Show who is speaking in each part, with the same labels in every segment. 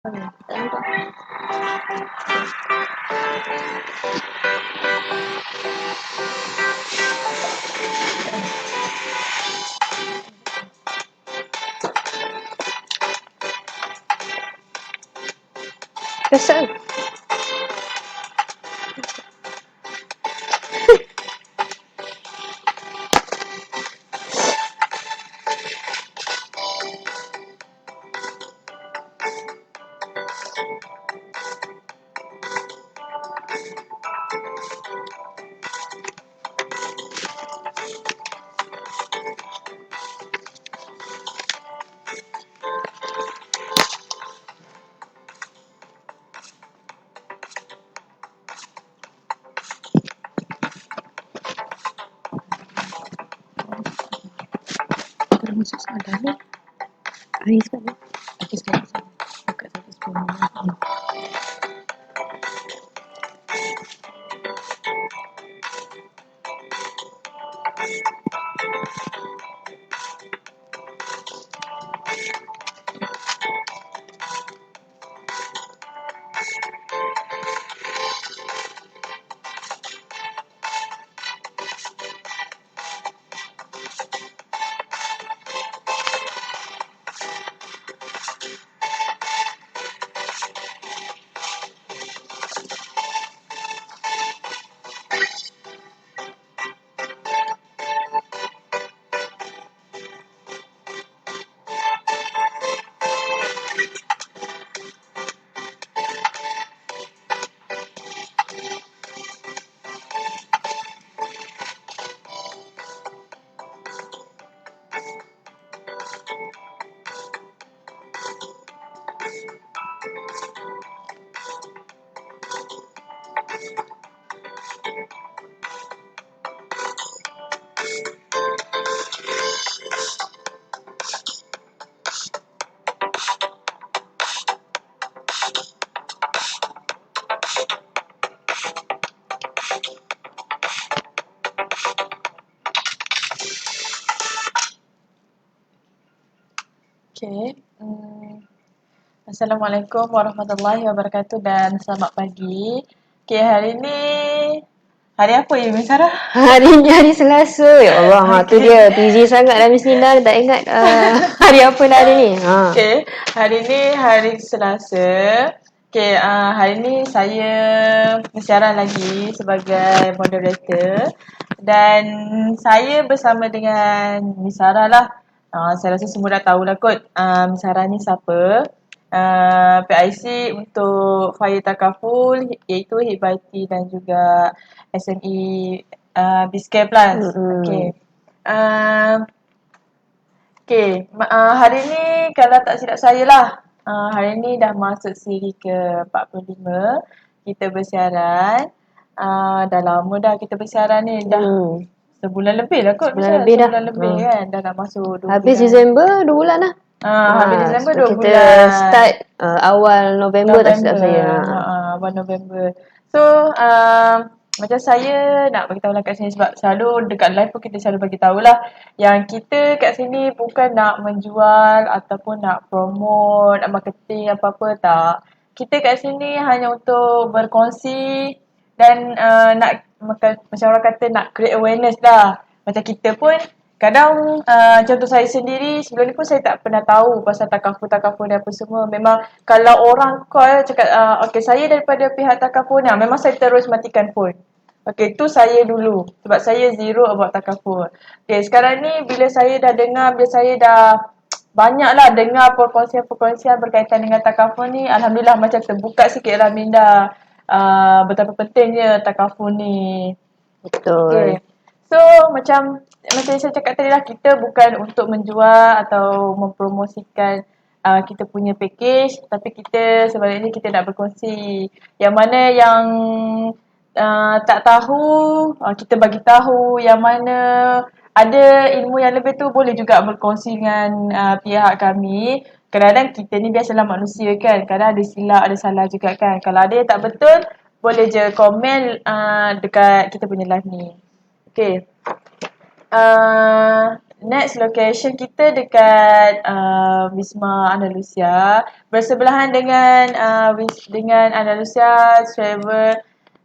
Speaker 1: Tak nampak. Kesal. Dah masuk sekolah ni. Hari sekolah. Okey, sekarang saya buka sampai 10 minit. Okay. Assalamualaikum warahmatullahi wabarakatuh dan selamat pagi. Okay, hari ni hari apa ya, Miss Sarah?
Speaker 2: Hari ni hari Selasa. Ya Allah, tu dia. Busy sangat lah Miss Nina. Tak ingat hari apa lah hari ni.
Speaker 1: Okay, hari ni hari Selasa. Okay, hari ni saya bersiaran lagi sebagai moderator dan saya bersama dengan Miss Sarah lah. Saya rasa semua dah tahulah kot Miss Sarah ni siapa. PIC untuk Fire Takaful iaitu Hibati dan juga SME Bizcare Plus. Okay. Hari ni kalau tak silap saya lah, hari ni dah masuk siri ke 45. Kita bersiaran. Dah lama dah kita bersiaran ni. Dah sebulan lebih lah kot.
Speaker 2: Sebulan lebih dah.
Speaker 1: Sebulan lebih kan. Dah nak masuk 2
Speaker 2: Habis
Speaker 1: bulan.
Speaker 2: Disember 2 bulan lah.
Speaker 1: Habis Disember 2 bulan.
Speaker 2: Kita start awal November tak silap saya.
Speaker 1: Awal November. So, macam saya nak bagi tahu lah kat sini sebab selalu dekat live pun kita selalu bagi tahu lah yang kita kat sini bukan nak menjual ataupun nak promote, nak marketing apa-apa, tak. Kita kat sini hanya untuk berkongsi dan nak macam orang kata nak create awareness lah. Macam kita pun kadang contoh saya sendiri sebelum ni pun saya tak pernah tahu pasal takaful ni apa semua. Memang kalau orang call cakap okay saya daripada pihak takaful ni, memang saya terus matikan phone. Okay, tu saya dulu sebab saya zero about takaful. Okay, sekarang ni bila saya dah dengar, bila saya dah banyaklah dengar perkongsian-perkongsian berkaitan dengan takaful ni, alhamdulillah macam terbuka sikit lah minda betapa pentingnya takaful ni.
Speaker 2: Betul.
Speaker 1: Okay. So macam saya cakap tadi lah, kita bukan untuk menjual atau mempromosikan kita punya package, tapi kita sebenarnya kita nak berkongsi. Yang mana yang tak tahu, kita bagi tahu. Yang mana ada ilmu yang lebih tu boleh juga berkongsi dengan pihak kami. Kadang-kadang kita ni biasalah manusia kan, kadang ada silap, ada salah juga kan. Kalau ada yang tak betul, boleh je komen dekat kita punya live ni. Okay. next location kita dekat Wisma Andalusia, bersebelahan dengan dengan Andalusia Travel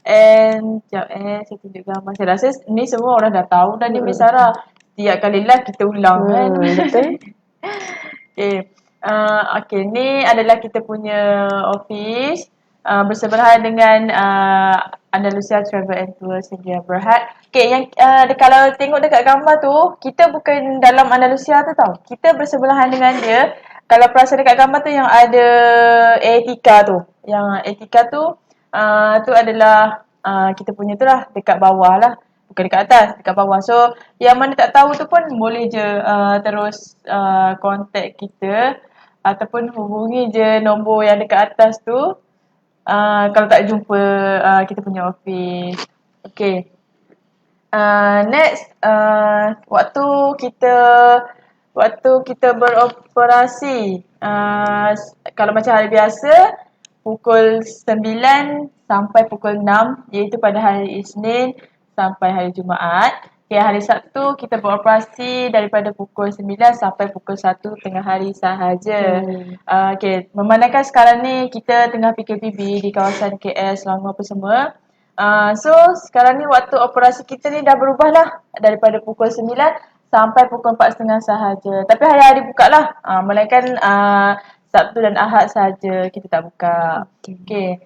Speaker 1: and sekejap saya tunjuk gambar. Saya rasa ni semua orang dah tahu dah ni Miss Sarah. Setiap kali live kita ulang kan.
Speaker 2: Betul.
Speaker 1: Okay. Okay, ni adalah kita punya office bersebelahan dengan Andalusia Travel and Tour Sedia Berhad. Okay, yang kalau tengok dekat gambar tu, kita bukan dalam Andalusia tu tau. Kita bersebelahan dengan dia. Kalau perasan dekat gambar tu yang ada Etika tu. Yang Etika tu, tu adalah kita punya tu lah, dekat bawah lah. Bukan dekat atas, dekat bawah. So, yang mana tak tahu tu pun boleh je terus contact kita ataupun hubungi je nombor yang dekat atas tu kalau tak jumpa kita punya office. Okay. Next, waktu kita beroperasi, kalau macam hari biasa, pukul 9 sampai pukul 6, iaitu pada hari Isnin sampai hari Jumaat. Okay, hari Sabtu kita beroperasi daripada pukul 9 sampai pukul 1 tengah hari sahaja. Okay, memandangkan sekarang ni kita tengah PKPB di kawasan KL, Selangor apa semua. So sekarang ni waktu operasi kita ni dah berubah lah daripada pukul 9 sampai pukul 4.30 sahaja. Tapi hari-hari buka lah. Melainkan Sabtu dan Ahad sahaja kita tak buka. Okay.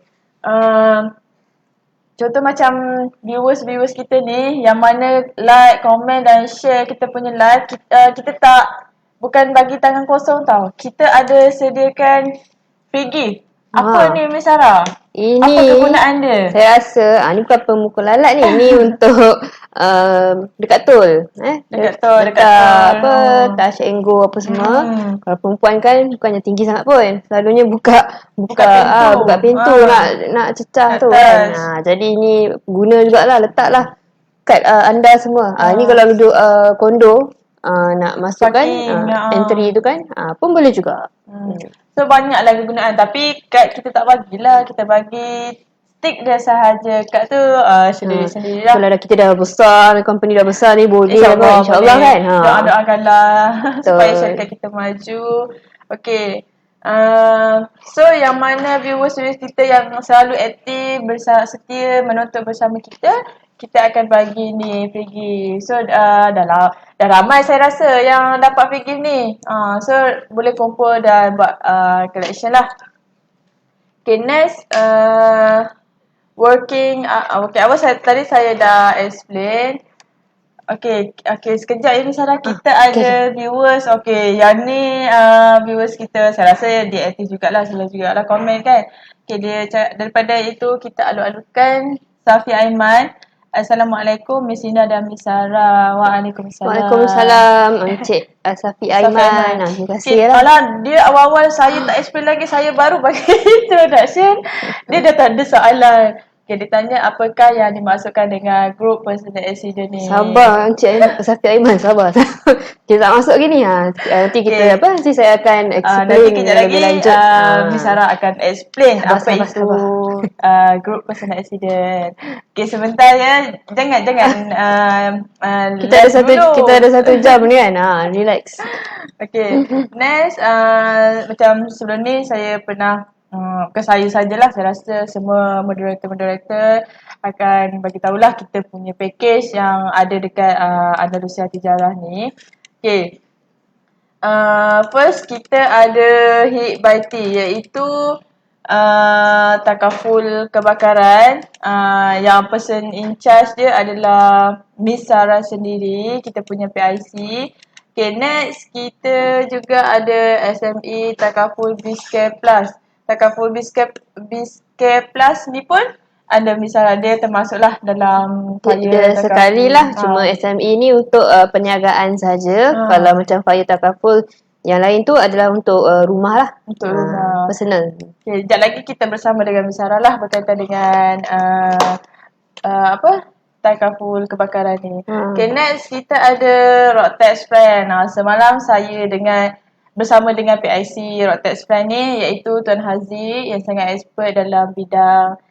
Speaker 1: Contoh macam viewers kita ni yang mana like, komen dan share kita punya live, kita tak, bukan bagi tangan kosong tau. Kita ada sediakan free gift. Apa ni Miss Sarah?
Speaker 2: Ini
Speaker 1: apa kegunaan dia?
Speaker 2: Saya rasa ni bukan pemukul lalat ni. Ni untuk dekat tol.
Speaker 1: Dekat tol.
Speaker 2: Apa, touch and go apa semua. Kalau perempuan kan bukannya tinggi sangat pun. Selalunya buka pintu nak cecah tu kan. Jadi ni guna jugalah, letaklah kad anda semua. Ni kalau duduk kondo nak masukkan entry tu kan pun boleh juga.
Speaker 1: So banyaklah kegunaan, tapi kad kita tak bagilah, kita bagi stick dia sahaja. Kad tu sendiri-sendiri lah.
Speaker 2: Kalau kita dah besar, company dah besar ni boleh InsyaAllah kan.
Speaker 1: Doa-doakanlah supaya syarikat kita maju. Okay. So yang mana viewers kita yang selalu aktif, setia menonton bersama kita akan bagi ni free gift. So dah ramai saya rasa yang dapat free gift ni. So boleh kumpul dan buat collection lah. Okay, next working tadi saya dah explain. Okay, sekejap ini Sarah, kita ada viewers. Okay, yang ni viewers kita, saya rasa dia aktif jugalah, selalu jugalah komen kan. Okay, dia daripada itu kita alu-alukan Safi Aiman. Assalamualaikum Miss Ina dan Miss Sarah. Waalaikumsalam.
Speaker 2: Waalaikumsalam Encik Safi Aiman. Terima kasih lah.
Speaker 1: Kalau dia awal-awal saya tak explain lagi, saya baru bagi introduction, dia dah tak ada soalan. Okay, dia tanya apakah yang dimasukkan dengan group personal accident ni.
Speaker 2: Sabar Encik Safi Aiman, sabar. Kita tak masuk gini nanti kita nanti saya akan explain
Speaker 1: nanti lebih lanjut. Miss Sarah akan explain apa itu group personal accident. Okay, sebentar ya. Jangan
Speaker 2: kita ada satu jam ni kan. Relax.
Speaker 1: Okay, next macam sebelum ni saya pernah bukan saya sajalah, saya rasa semua moderator akan bagi tahulah kita punya package yang ada dekat Andalusia Tijarah ni. Okay, first kita ada hit by T, iaitu takaful kebakaran. Yang person in charge dia adalah Miss Sarah sendiri, kita punya PIC. Okay, next kita juga ada SME Takaful Bizcare Plus. Takaful Bizcare Plus ni pun ada Miss Sarah, dia termasuklah dalam
Speaker 2: fire takaful. Sekali lah, cuma SME ni untuk perniagaan saja. Kalau macam fire takaful yang lain tu adalah untuk rumah lah.
Speaker 1: Untuk rumah.
Speaker 2: Personal.
Speaker 1: Okay, sekejap lagi kita bersama dengan Miss Sarah lah berkaitan dengan takaful kebakaran ni. Okay, next kita ada Rocktex Friend. Semalam saya bersama dengan PIC Rocktex Friend ni, iaitu Tuan Haziq yang sangat expert dalam bidang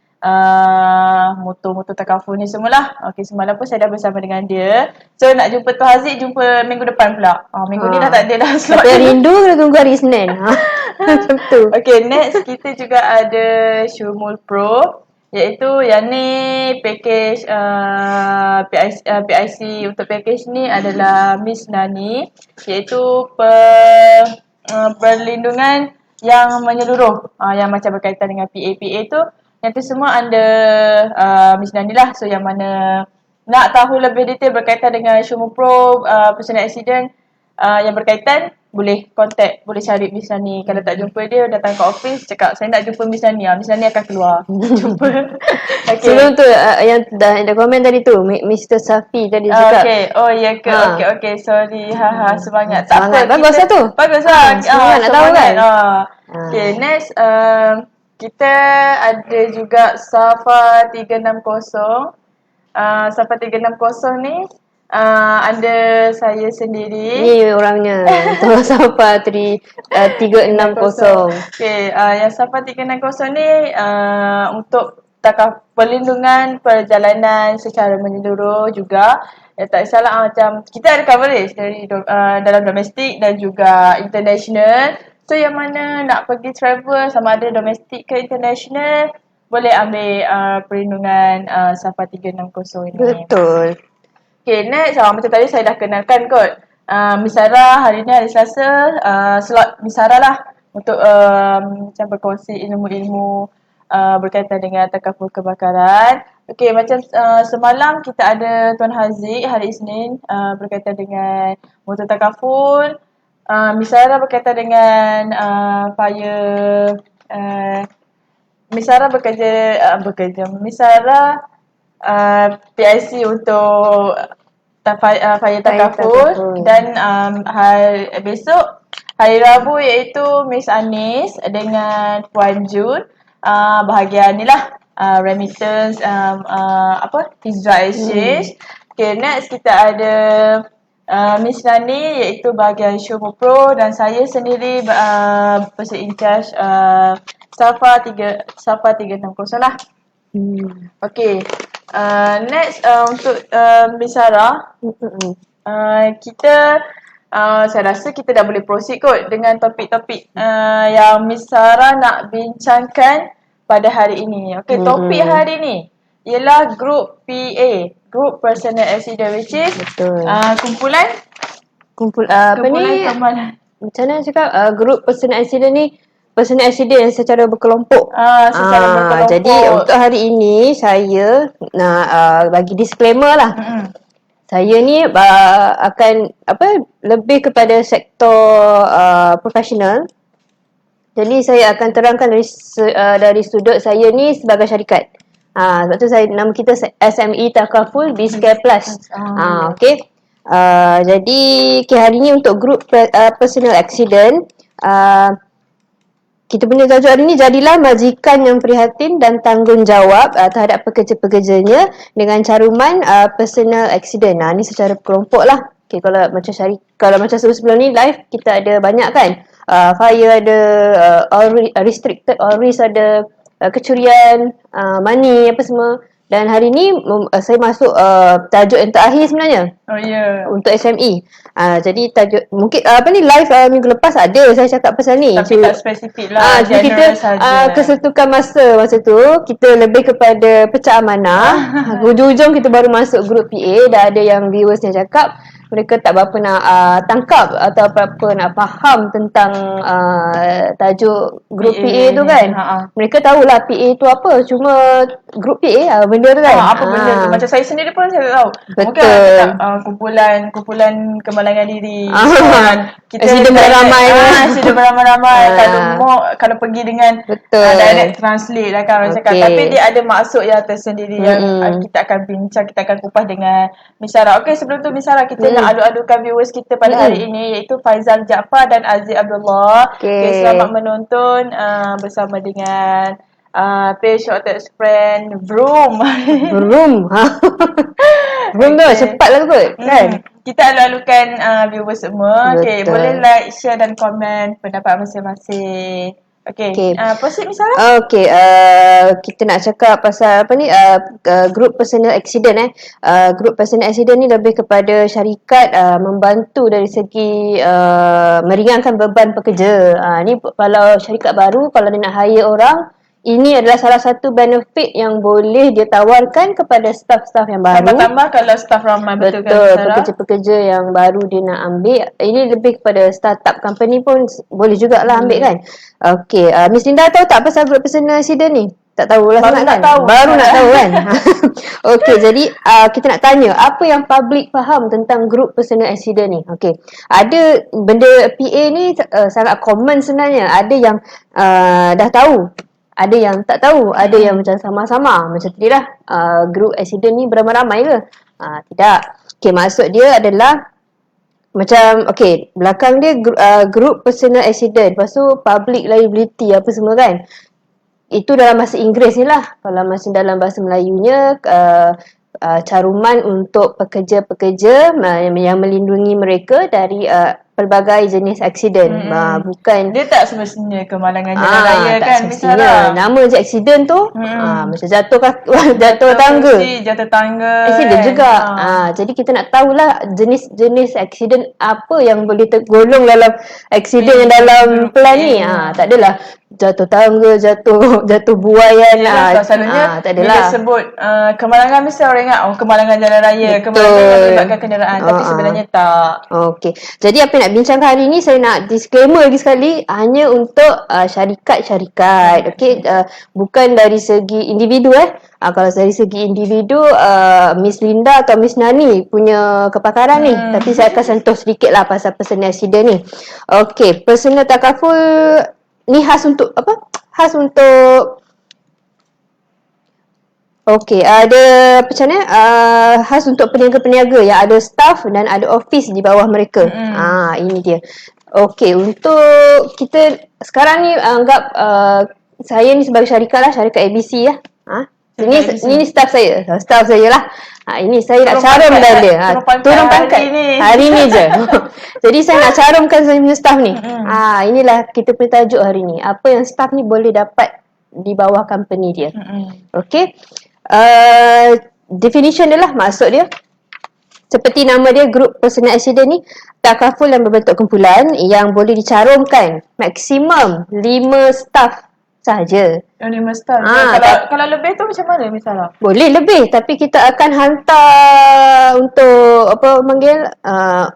Speaker 1: motor-motor takaful ni semualah. Okay, semalam pun saya dah bersama dengan dia. So nak jumpa Tuan Haziq, jumpa minggu depan pula. Minggu ni dah tak ada dah slot.
Speaker 2: Tapi rindu kena tunggu hari Isnin. Macam tu.
Speaker 1: Okay, next kita juga ada Shumul Pro, iaitu yang ni package PIC. Untuk package ni adalah Miss Nani, iaitu perlindungan yang menyeluruh, yang macam berkaitan dengan PA tu, yang tu semua under Miss Nani lah. So yang mana nak tahu lebih detail berkaitan dengan Shumul Pro, personal accident yang berkaitan, boleh contact, boleh cari Miss Nani. Kalau tak jumpa dia, datang ke office, cakap saya nak jumpa Miss Nani. Miss Nani akan keluar jumpa. Okay.
Speaker 2: Sebelum tu yang dah komen tadi tu, Mr. Safi tadi cakap.
Speaker 1: Okay, oh ya ke. Okay, sorry. Semangat. Tak
Speaker 2: semangat.
Speaker 1: apa.
Speaker 2: Bagus lah tu.
Speaker 1: Bagus lah.
Speaker 2: Semangat nak tahu kan.
Speaker 1: Okay, next kita ada juga Safa 360. Safa 360 ni ada saya sendiri.
Speaker 2: Ni orangnya. Tuan Safa 360.
Speaker 1: Okay, yang Safa 360 ni untuk perlindungan perjalanan secara menyeluruh juga. Tak salah macam kita ada coverage dari dalam domestik dan juga international. So yang mana nak pergi travel sama ada domestik ke international, boleh ambil perlindungan Safa 360 ini.
Speaker 2: Betul.
Speaker 1: Okay, next macam tadi saya dah kenalkan kot. Miss Sarah hari ni hari Selasa, slot Miss Sarah lah untuk macam berkongsi ilmu-ilmu berkaitan dengan takaful kebakaran. Okay, macam semalam kita ada Tuan Haziq hari Isnin berkaitan dengan motor takaful. Miss Sarah berkaitan dengan fire. Miss Sarah bekerja. Miss Sarah PIC untuk fire takaful. Dan besok hari Rabu iaitu Miss Anis dengan Puan Jun, bahagian ni lah, remittance, Hijrah Exchange. Okay, next kita ada Miss Nani iaitu bahagian Shumul Pro, dan saya sendiri person in charge Safa 360 lah. Okay, next untuk Miss Sarah, kita saya rasa kita dah boleh proceed kot dengan topik-topik yang Miss Sarah nak bincangkan pada hari ini. Okay, topik hari ni ialah Group PA, Group Personal Accident, which is kumpulan
Speaker 2: kemalan. Macam mana cakap, Group Personal Accident ni personal accident secara berkelompok.
Speaker 1: Secara berkelompok.
Speaker 2: Jadi untuk hari ini saya nak bagi disclaimer lah. Saya ni akan lebih kepada sektor profesional. Jadi saya akan terangkan dari sudut saya ni sebagai syarikat. Sebab tu nama kita SME Takaful Bizcare Plus. Okay. Jadi hari ni untuk group personal accident, kita punya tajuk hari ni, jadilah majikan yang prihatin dan tanggungjawab terhadap pekerja-pekerjanya dengan caruman personal accident. Ni secara kelompok lah. Okay, kalau macam sebelum ni live kita ada banyak kan. Fire ada, all restricted, all risk ada, kecurian, money apa semua. Dan hari ni saya masuk tajuk yang terakhir sebenarnya.
Speaker 1: Oh ya. Yeah.
Speaker 2: Untuk SME. Jadi tajuk mungkin live minggu lepas ada saya cakap pasal ni.
Speaker 1: Tapi tak spesifik lah.
Speaker 2: Jadi kita kesetukan masa tu kita lebih kepada pecah amanah. Hujung-hujung kita baru masuk grup PA. Dah ada yang viewers yang cakap mereka tak berapa nak tangkap atau apa nak faham tentang tajuk grup PA tu kan. Mereka tahulah PA tu apa, cuma grup PA benda tu kan.
Speaker 1: Apa benda tu, macam saya sendiri pun saya tak tahu.
Speaker 2: Betul.
Speaker 1: Mungkin kumpulan kemalangan diri.
Speaker 2: Kita sudah beramai.
Speaker 1: Sudah beramai-ramai. Kalau pergi dengan direct translate lah kan orang cakap. Tapi dia ada maksud yang tersendiri yang kita akan bincang, kita akan kupas dengan Miss Sarah. Okay, sebelum tu Miss Sarah, kita nak adu-adukan viewers kita pada hari ini, iaitu Faizal Jaafar dan Aziz Abdullah. Okay, selamat menonton bersama dengan page Short Text Friend Vroom. Vroom tu cepat lah kot kan. Kita alu-alukan viewers semua. Okay, boleh like, share dan komen pendapat masing-masing. Okay. Proceed Misara.
Speaker 2: Okay, kita nak cakap pasal apa ni, group personal accident group personal accident ni lebih kepada syarikat membantu dari segi meringankan beban pekerja. Ni kalau syarikat baru, kalau dia nak hire orang, ini adalah salah satu benefit yang boleh dia tawarkan kepada staff-staff yang baru.
Speaker 1: Tambah-tambah kalau staff ramai, betul kan
Speaker 2: Betul, pekerja-pekerja yang baru dia nak ambil. Ini lebih kepada startup company pun boleh jugalah ambil kan. Okay, Miss Linda tahu tak pasal group personal accident ni? Tak tahulah
Speaker 1: sangat kan?
Speaker 2: Baru nak tahu kan? Okay, jadi kita nak tanya, apa yang public faham tentang group personal accident ni? Okay, ada benda PA ni sangat common sebenarnya. Ada yang dah tahu, ada yang tak tahu, ada yang macam sama-sama. Macam tadi lah, group accident ni beramai-ramai ke? Tidak. Okay, maksud dia adalah macam, okay, belakang dia group personal accident, lepas tu public liability apa semua kan. Itu dalam bahasa Inggeris ni lah. Kalau masih dalam bahasa Melayunya, caruman untuk pekerja-pekerja yang melindungi mereka dari pelbagai jenis aksiden. Bukan,
Speaker 1: dia tak semestinya kemalangan jalan raya
Speaker 2: tak
Speaker 1: kan
Speaker 2: semestinya. Nama je aksiden tu macam jatuh tangga.
Speaker 1: Jatuh tangga.
Speaker 2: Aksiden juga. Jadi kita nak tahulah jenis-jenis aksiden apa yang boleh tergolong dalam aksiden yang dalam plan ni. Tak adalah jatuh tangga, jatuh buaian.
Speaker 1: Selalunya
Speaker 2: tak adalah.
Speaker 1: bila sebut kemalangan, mesti orang ingat kemalangan jalan raya, kemalangan yang melibatkan kenderaan, tapi sebenarnya tak.
Speaker 2: Okey. Jadi apa yang nak bincangkan hari ni, saya nak disclaimer lagi sekali, hanya untuk syarikat-syarikat. Okey, bukan dari segi individu kalau dari segi individu, Miss Linda atau Miss Nani punya kepakaran ni. Tapi saya akan sentuh sedikit lah pasal personal accident ni. Okey, personal takaful ni khas untuk apa? Khas untuk ada macam mana? Khas untuk peniaga-peniaga yang ada staff dan ada office di bawah mereka. Ini dia. Okey, untuk kita sekarang ni anggap saya ni sebagai syarikat lah, syarikat ABC lah. Ini staff saya lah. Ini saya nak carum dah dia. Turun pangkat hari ni je. Jadi saya nak carumkan saya punya staff ni. Inilah kita punya tajuk hari ni. Apa yang staff ni boleh dapat di bawah company dia. Okey. Definition dia lah, maksud dia, seperti nama dia, group personal accident ni takaful yang berbentuk kumpulan yang boleh dicarumkan maksimum 5 staff sahaja.
Speaker 1: 5 staff. Kalau lebih tu macam mana misalnya?
Speaker 2: Boleh lebih, tapi kita akan hantar untuk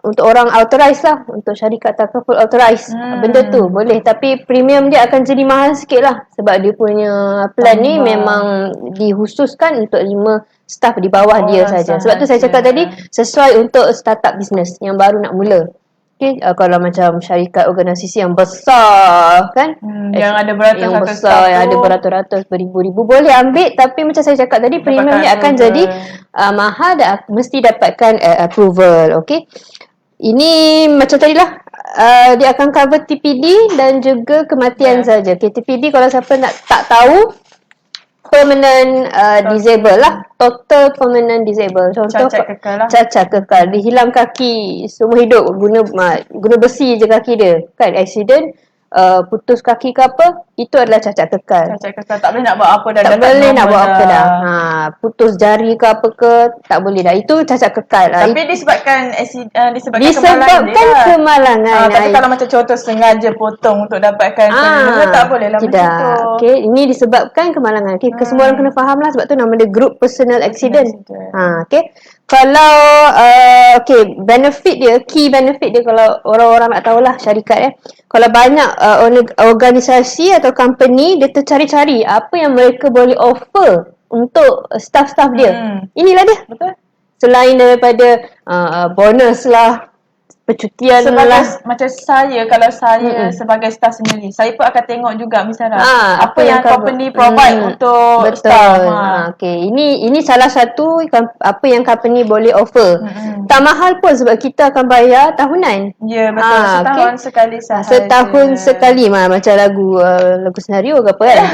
Speaker 2: untuk orang authorized lah, untuk syarikat takaful authorized. Benda tu boleh, tapi premium dia akan jadi mahal sikit lah, sebab dia punya plan ni memang dikhususkan untuk 5 staff di bawah dia saja. Sebab tu saya cakap tadi, sesuai untuk startup business yang baru nak mula. Okay, kalau macam syarikat organisasi yang besar kan,
Speaker 1: yang ada beratus-ratus
Speaker 2: yang besar, yang ada beratus-ratus, beribu-ribu, boleh ambil, tapi macam saya cakap tadi, premium dia akan jadi mahal dan mesti dapatkan approval. Okay, ini macam tadi lah, dia akan cover TPD dan juga kematian saja. Okay, TPD kalau siapa tak tahu, permanent disable lah, total permanent disable. Contoh cacat kekal, dihilang kaki seumur hidup, guna besi je kaki dia kan, accident, putus kaki ke apa, itu adalah cacat kekal.
Speaker 1: Tak boleh nak buat apa dah.
Speaker 2: Tak boleh nak buat apa dah. Putus jari ke apa ke, tak boleh dah. Itu cacat kekal.
Speaker 1: Tapi disebabkan
Speaker 2: kemalangan.
Speaker 1: Tapi kalau macam contoh sengaja potong untuk dapatkan tak boleh lah macam tu.
Speaker 2: Okay, ini disebabkan kemalangan. Okay, semua orang kena faham lah, sebab tu nama dia group personal accident. Okay. Kalau benefit dia, key benefit dia, kalau orang-orang nak tahulah syarikat kalau banyak organisasi atau company, dia tercari-cari apa yang mereka boleh offer untuk staff-staff dia. Inilah dia. Betul. Selain daripada bonus lah, percutian lah.
Speaker 1: Macam saya, kalau saya sebagai staff sendiri, saya pun akan tengok juga misalnya apa yang company provide untuk staff.
Speaker 2: Okay, ini salah satu apa yang company boleh offer. Tak mahal pun, sebab kita akan bayar tahunan.
Speaker 1: Ya, betul. Setahun sekali sahaja.
Speaker 2: Setahun sekali, macam lagu senario ke apa kan.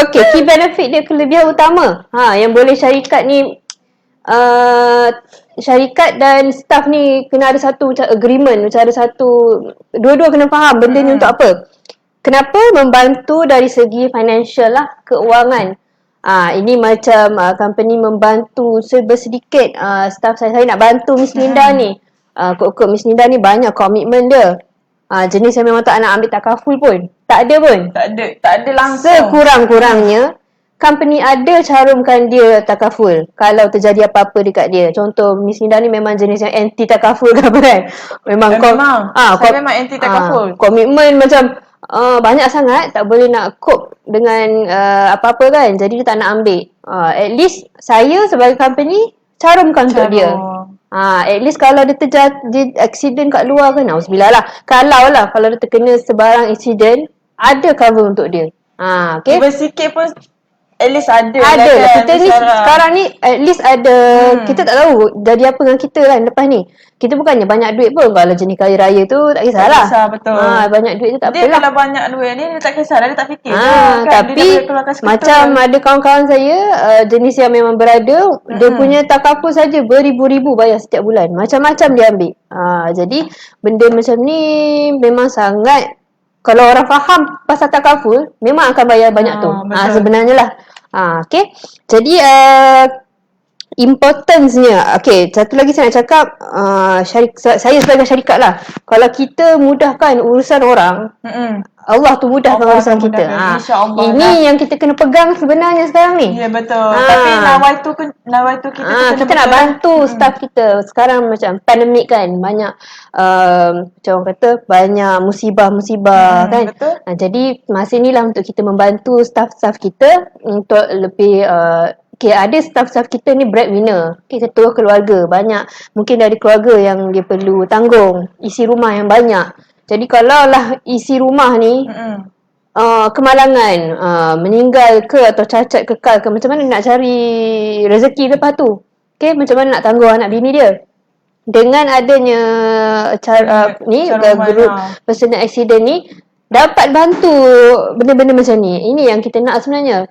Speaker 2: Okay, key benefit dia, kelebihan utama yang boleh syarikat ni, syarikat dan staff ni kena ada satu macam agreement, macam ada satu, dua-dua kena faham benda ni untuk apa. Kenapa membantu dari segi financial lah, keuangan. Ini macam company membantu sedikit staff saya nak bantu Miss Linda ni. Kok Miss Linda ni banyak komitmen dia. Jenis yang memang tak nak ambil takaful pun. Tak ada pun.
Speaker 1: Tak ada langsung.
Speaker 2: Sekurang-kurangnya company ada carumkan dia takaful kalau terjadi apa-apa dekat dia. Contoh Miss Linda ni memang jenis yang anti takaful ke apa kan. Memang
Speaker 1: saya memang anti takaful.
Speaker 2: Komitmen macam banyak sangat, tak boleh nak cope dengan apa-apa kan. Jadi dia tak nak ambil. At least saya sebagai company carumkan untuk dia. At least kalau dia terjadi accident kat luar kan, nauzubillah lah. Kalau dia terkena sebarang accident, ada cover untuk dia. Okay.
Speaker 1: Even sikit pun at least ada
Speaker 2: lah
Speaker 1: kan.
Speaker 2: Kita ni sekarang ni at least ada. Kita tak tahu jadi apa dengan kita kan lepas ni. Kita bukannya banyak duit pun. Kalau jenis kaya raya tu tak kisahlah.
Speaker 1: Tak kisah, betul.
Speaker 2: Banyak duit tu tak
Speaker 1: dia
Speaker 2: apalah.
Speaker 1: Kalau banyak duit ni dia tak kisah, dia tak fikir
Speaker 2: kan. Tapi macam ada kawan-kawan saya jenis yang memang berada, dia punya takaful saja beribu-ribu bayar setiap bulan. Macam-macam dia ambil. Jadi benda macam ni memang sangat, kalau orang faham pasal takaful, memang akan bayar banyak tu. Sebenarnya lah. Okay. Jadi importance-nya. Okay, satu lagi saya nak cakap, saya sebagai syarikat lah. Kalau kita mudahkan urusan orang, Allah tu mudahkan urusan kita. Ini yang kita kena pegang sebenarnya sekarang ni.
Speaker 1: Ya, betul. Tapi nawaitu kita
Speaker 2: nak bantu staff kita. Sekarang macam pandemik kan, banyak macam orang kata banyak musibah-musibah kan.
Speaker 1: Betul.
Speaker 2: Jadi masa inilah untuk kita membantu staff-staff kita untuk lebih okay, ada staff-staff kita ni breadwinner. Okay, ketua keluarga. Banyak mungkin dari keluarga yang dia perlu tanggung. Isi rumah yang banyak. Jadi kalau lah isi rumah ni kemalangan, meninggal ke atau cacat kekal ke, macam mana nak cari rezeki lepas tu? Okay, macam mana nak tanggung anak bini dia? Dengan adanya group personal accident ni, dapat bantu benda-benda macam ni. Ini yang kita nak sebenarnya.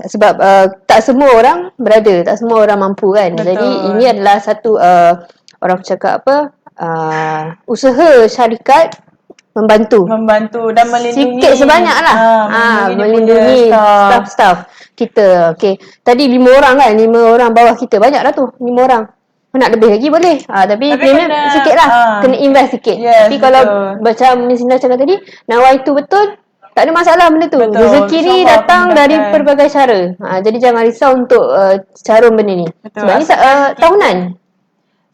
Speaker 2: Sebab tak semua orang berada, tak semua orang mampu kan. Betul. Jadi ini adalah satu orang cakap apa, usaha syarikat membantu dan melindungi sikit sebanyak lah. Melindungi staff-staff kita. Okay. Tadi 5 orang kan, 5 orang bawah kita, banyak dah tu 5 orang. Nak lebih lagi boleh. Tapi kena sikit lah, kena invest sikit. Yes, tapi kalau macam Miss Linda cakap tadi, nawaitu betul, tak ada masalah benda tu. Rezeki ni datang dari pelbagai cara. Jadi jangan risau untuk carum benda ni. Betul. Sebab ni tahunan.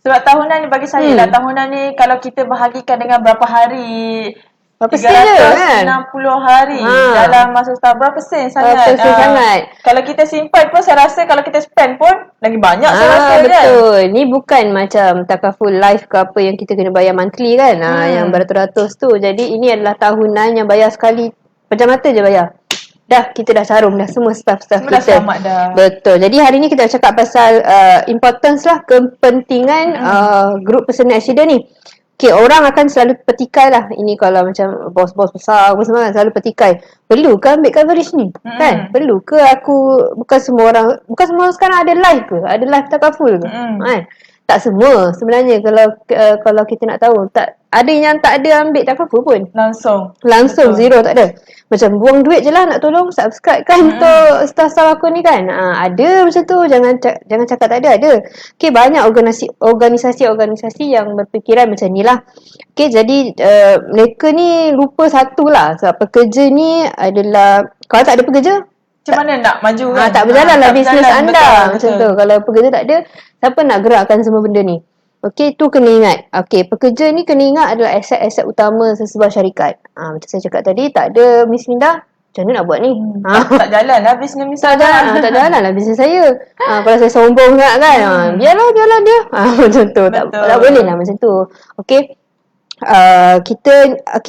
Speaker 1: Sebab tahunan ni bagi saya lah, tahunan ni kalau kita bahagikan dengan berapa hari,
Speaker 2: berapa sen je kan?
Speaker 1: 360 hari dalam masa setahun, berapa sen sangat.
Speaker 2: Sangat.
Speaker 1: Kalau kita simpan pun saya rasa, kalau kita spend pun lagi banyak saya rasa kan.
Speaker 2: Betul. Ni bukan macam takaful life ke apa yang kita kena bayar monthly kan. Yang beratus-ratus tu. Jadi ini adalah tahunan yang bayar sekali. Pejam mata je bayar. Dah, kita dah carum dah semua staff-staff kita.
Speaker 1: Selamat dah.
Speaker 2: Betul. Jadi hari ni kita cakap pasal importance lah, kepentingan group personal accident ni. Okay, orang akan selalu petikai lah. Ini kalau macam bos-bos besar apa semua kan, selalu petikai. Perlu ke ambil coverage ni? Kan? Perlu ke aku, bukan semua orang sekarang ada live ke? Ada live takaful ke? Kan? Tak semua sebenarnya, kalau kita nak tahu. Tak ada yang tak ada ambil takaful pun. Langsung zero, tak ada. Macam buang duit je lah nak tolong subscribe kan untuk staff-staff aku ni kan. Ada macam tu, jangan cakap tak ada. Okay, banyak organisasi yang berfikiran macam ni lah. Okay, jadi mereka ni lupa satu lah. Sebab pekerja ni adalah, kalau tak ada pekerja,
Speaker 1: macam mana nak maju kan?
Speaker 2: Tak berjalan lah bisnes anda. Macam tu. Kalau pekerja tak ada, siapa nak gerakkan semua benda ni? Okey, tu kena ingat. Okey, pekerja ni kena ingat adalah aset-aset utama sesebuah syarikat. Macam saya cakap tadi, tak ada Miss Linda, macam mana nak buat ni?
Speaker 1: Tak jalan lah bisnes Miss Linda.
Speaker 2: Tak jalan lah bisnes saya. Kalau saya sombong sangat kan, biarlah dia. Macam tu. Tak boleh lah macam tu. Okey.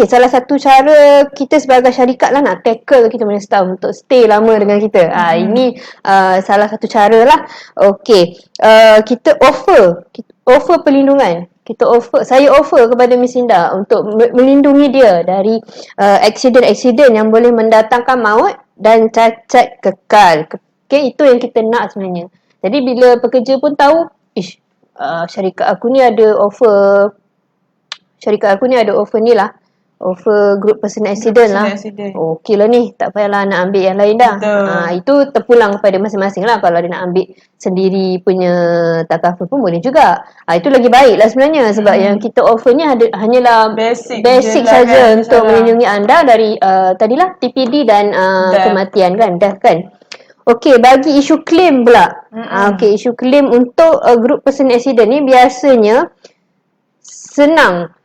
Speaker 2: Salah satu cara kita sebagai syarikat lah nak tackle kita punya staff untuk stay lama dengan kita. Ini salah satu cara lah. Okey, kita offer perlindungan. Saya offer kepada Miss Linda untuk melindungi dia dari accident yang boleh mendatangkan maut dan cacat kekal. Okay, itu yang kita nak sebenarnya. Jadi bila pekerja pun tahu, syarikat aku ni ada offer ni lah, offer group personal accident lah. Okey lah ni, tak payahlah nak ambil yang lain dah. Itu terpulang kepada masing-masing lah. Kalau dia nak ambil sendiri punya takaful pun boleh juga. Itu lagi baik lah sebenarnya, sebab yang kita offernya hanyalah basic saja untuk melindungi anda dari tadilah TPD dan kematian kan, death kan. Okey, bagi isu claim pula. Okey, isu claim untuk group personal accident ni biasanya senang.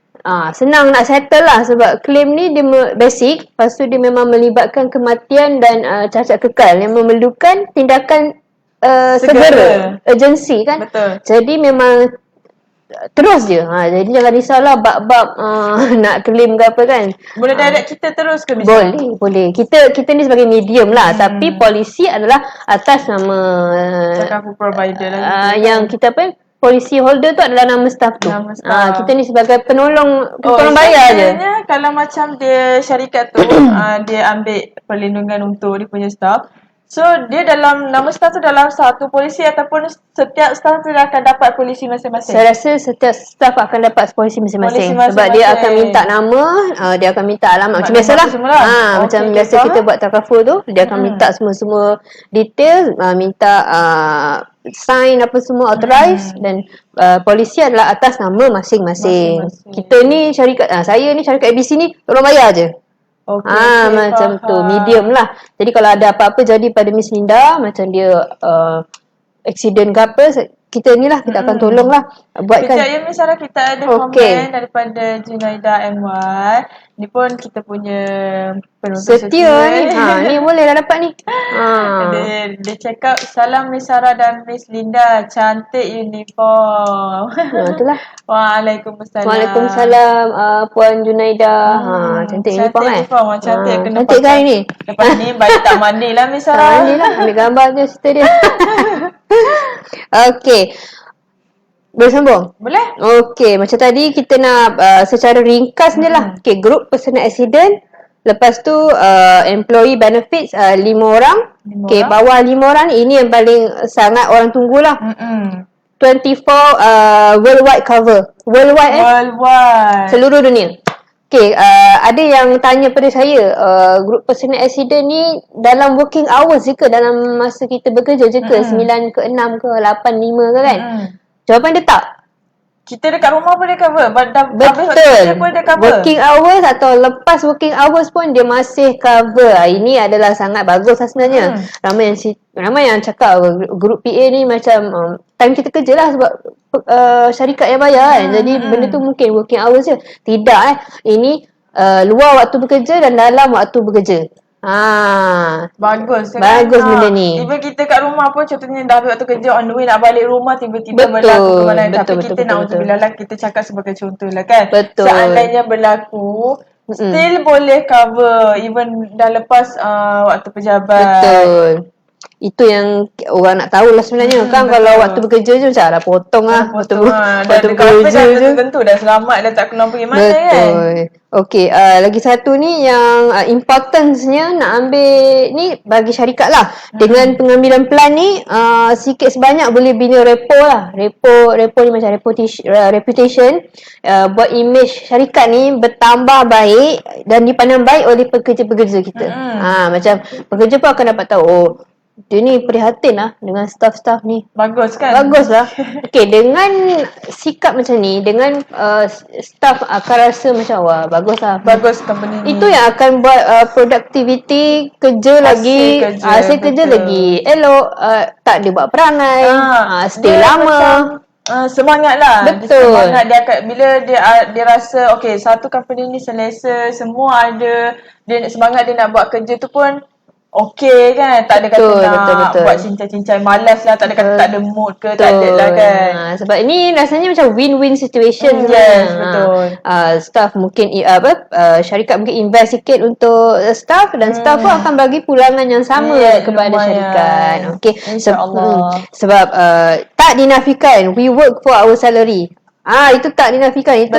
Speaker 2: Senang nak settle lah, sebab claim ni dia basic, lepas tu dia memang melibatkan kematian dan cacat kekal yang memerlukan tindakan segera, urgency kan.
Speaker 1: Betul.
Speaker 2: Jadi memang terus je. Jadi jangan risaulah bab-bab nak claim ke apa kan.
Speaker 1: Boleh direct kita terus ke bisa?
Speaker 2: Boleh. Kita ni sebagai medium lah, tapi polisi adalah atas nama
Speaker 1: provider
Speaker 2: lah yang kita apa, policy holder tu adalah nama staff tu. Kita ni sebagai penolong bayar je.
Speaker 1: Kalau macam dia syarikat tu dia ambil perlindungan untuk dia punya staff. So dia dalam nama staff tu dalam satu polisi, ataupun setiap staff tu akan dapat polisi masing-masing?
Speaker 2: Saya rasa setiap staff akan dapat polisi masing-masing. Sebab dia akan minta nama, dia akan minta alamat. Macam biasalah. Macam biasa kita buat takaful tu, dia akan minta semua detail, minta sign apa semua, authorize, dan polisi adalah atas nama masing-masing. Kita ni syarikat, saya ni syarikat ABC ni tolong bayar je. Macam tu, medium lah. Jadi kalau ada apa-apa jadi pada Miss Linda, macam dia accident ke apa, kita ni lah, kita akan tolong lah buatkan.
Speaker 1: Sekejap ya Miss Sarah, kita ada komen daripada Junaida MY. Ni pun kita punya penonton
Speaker 2: setia ni. Ni boleh dah dapat ni.
Speaker 1: Dia cakap, salam Miss Sarah dan Miss Linda, cantik uniform.
Speaker 2: Itulah.
Speaker 1: Waalaikumsalam.
Speaker 2: Waalaikumsalam Puan Junaida. Cantik uniform kan?
Speaker 1: Cantik.
Speaker 2: Cantik kan ni?
Speaker 1: Lepas ni baik tak mandi lah Miss Sarah.
Speaker 2: Mandi lah, ambil gambar je cerita dia. Okey. Boleh sambung?
Speaker 1: Boleh.
Speaker 2: Okey, macam tadi kita nak secara ringkas ni lah. Okey, group personal accident. Lepas tu employee benefits 5 orang. Okey, bawah 5 orang ni, ini yang paling sangat orang tunggulah. 24 worldwide cover. Worldwide. Seluruh dunia. Okey, ada yang tanya pada saya, group personal accident ni dalam working hours je ke? Dalam masa kita bekerja je ke? 9 ke 6 ke 8, 5 ke kan? Jawapan dia tak.
Speaker 1: Kita dekat rumah pun dia cover.
Speaker 2: Betul.
Speaker 1: Pun dia cover.
Speaker 2: Working hours atau lepas working hours pun dia masih cover. Ini adalah sangat bagus lah sebenarnya. Ramai yang cakap group PA ni macam time kita kerja lah, sebab syarikat yang bayar kan. Jadi benda tu mungkin working hours je. Tidak Ini luar waktu bekerja dan dalam waktu bekerja.
Speaker 1: Bagus
Speaker 2: benda ni.
Speaker 1: Even kita kat rumah pun, contohnya dah ambil waktu kerja, on the way nak balik rumah, tiba-tiba berlaku kemalangan. Tapi kita na'udzubillah lah, kita cakap sebagai contoh lah kan. Seandainya berlaku, still boleh cover even dah lepas waktu pejabat.
Speaker 2: Betul. Itu yang orang nak tahu lah sebenarnya kan. Kalau waktu bekerja je macam dah potong lah.
Speaker 1: Waktu bekerja je tentu dah selamat, dah tak keluar pergi mana kan.
Speaker 2: Okey, lagi satu ni yang importance-nya nak ambil ni bagi syarikat lah. Dengan pengambilan plan ni, sikit sebanyak boleh bina repo lah. Repo ni macam reputation, buat image syarikat ni bertambah baik dan dipandang baik oleh pekerja-pekerja kita. Macam pekerja pun akan dapat tahu, dia ni prihatin lah dengan staff-staff ni.
Speaker 1: Bagus kan?
Speaker 2: Bagus lah. Okey, dengan sikap macam ni, dengan staff akan rasa macam wah bagus lah.
Speaker 1: Bagus company ni.
Speaker 2: Itu yang akan buat productivity kerja lagi, hasil kerja lagi elok. Tak dia buat perangai, stay lama.
Speaker 1: Semangat lah.
Speaker 2: Betul.
Speaker 1: Semangat dia akan, bila dia rasa okey, satu company ni selesa, semua ada, dia semangat dia nak buat kerja tu pun okey kan, tak ada kata nak buat cincai-cincai, malas lah, tak ada kata tak ada mood ke, tak ada lah kan.
Speaker 2: Sebab ini rasanya macam win-win situation.
Speaker 1: Yes, betul.
Speaker 2: Staff mungkin syarikat mungkin invest sikit untuk staff, dan staff pun akan bagi pulangan yang sama kepada syarikat. Okey, insya-Allah. Sebab tak dinafikan we work for our salary. Itu tak dinafikan. Itu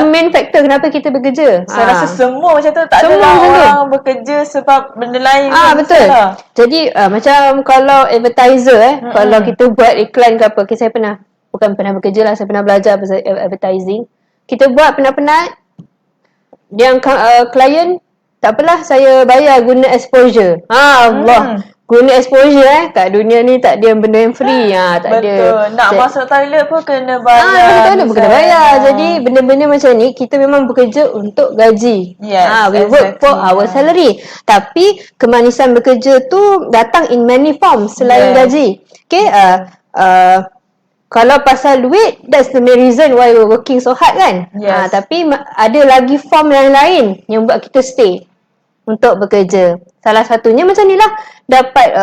Speaker 2: main factor kenapa kita bekerja.
Speaker 1: Saya rasa semua macam tu. Tak adalah orang bekerja sebab benda lain.
Speaker 2: Betul. Jadi macam kalau advertiser kalau kita buat iklan ke apa, saya bukan pernah bekerja lah, saya pernah belajar pasal advertising. Kita buat penat-penat, yang klien, tak apalah saya bayar guna exposure. Allah. Guna exposure kat dunia ni tak ada benda yang free. Tak ada.
Speaker 1: Betul. Nak masuk toilet pun kena bayar.
Speaker 2: Masuk toilet pun kena bayar. Jadi benda-benda macam ni kita memang bekerja untuk gaji.
Speaker 1: Yes,
Speaker 2: We work for our salary. Tapi kemanisan bekerja tu datang in many forms selain gaji. Okay. Kalau pasal duit, that's the main reason why we're working so hard kan. Tapi ada lagi form yang lain yang buat kita stay untuk bekerja. Salah satunya macam ni lah, dapat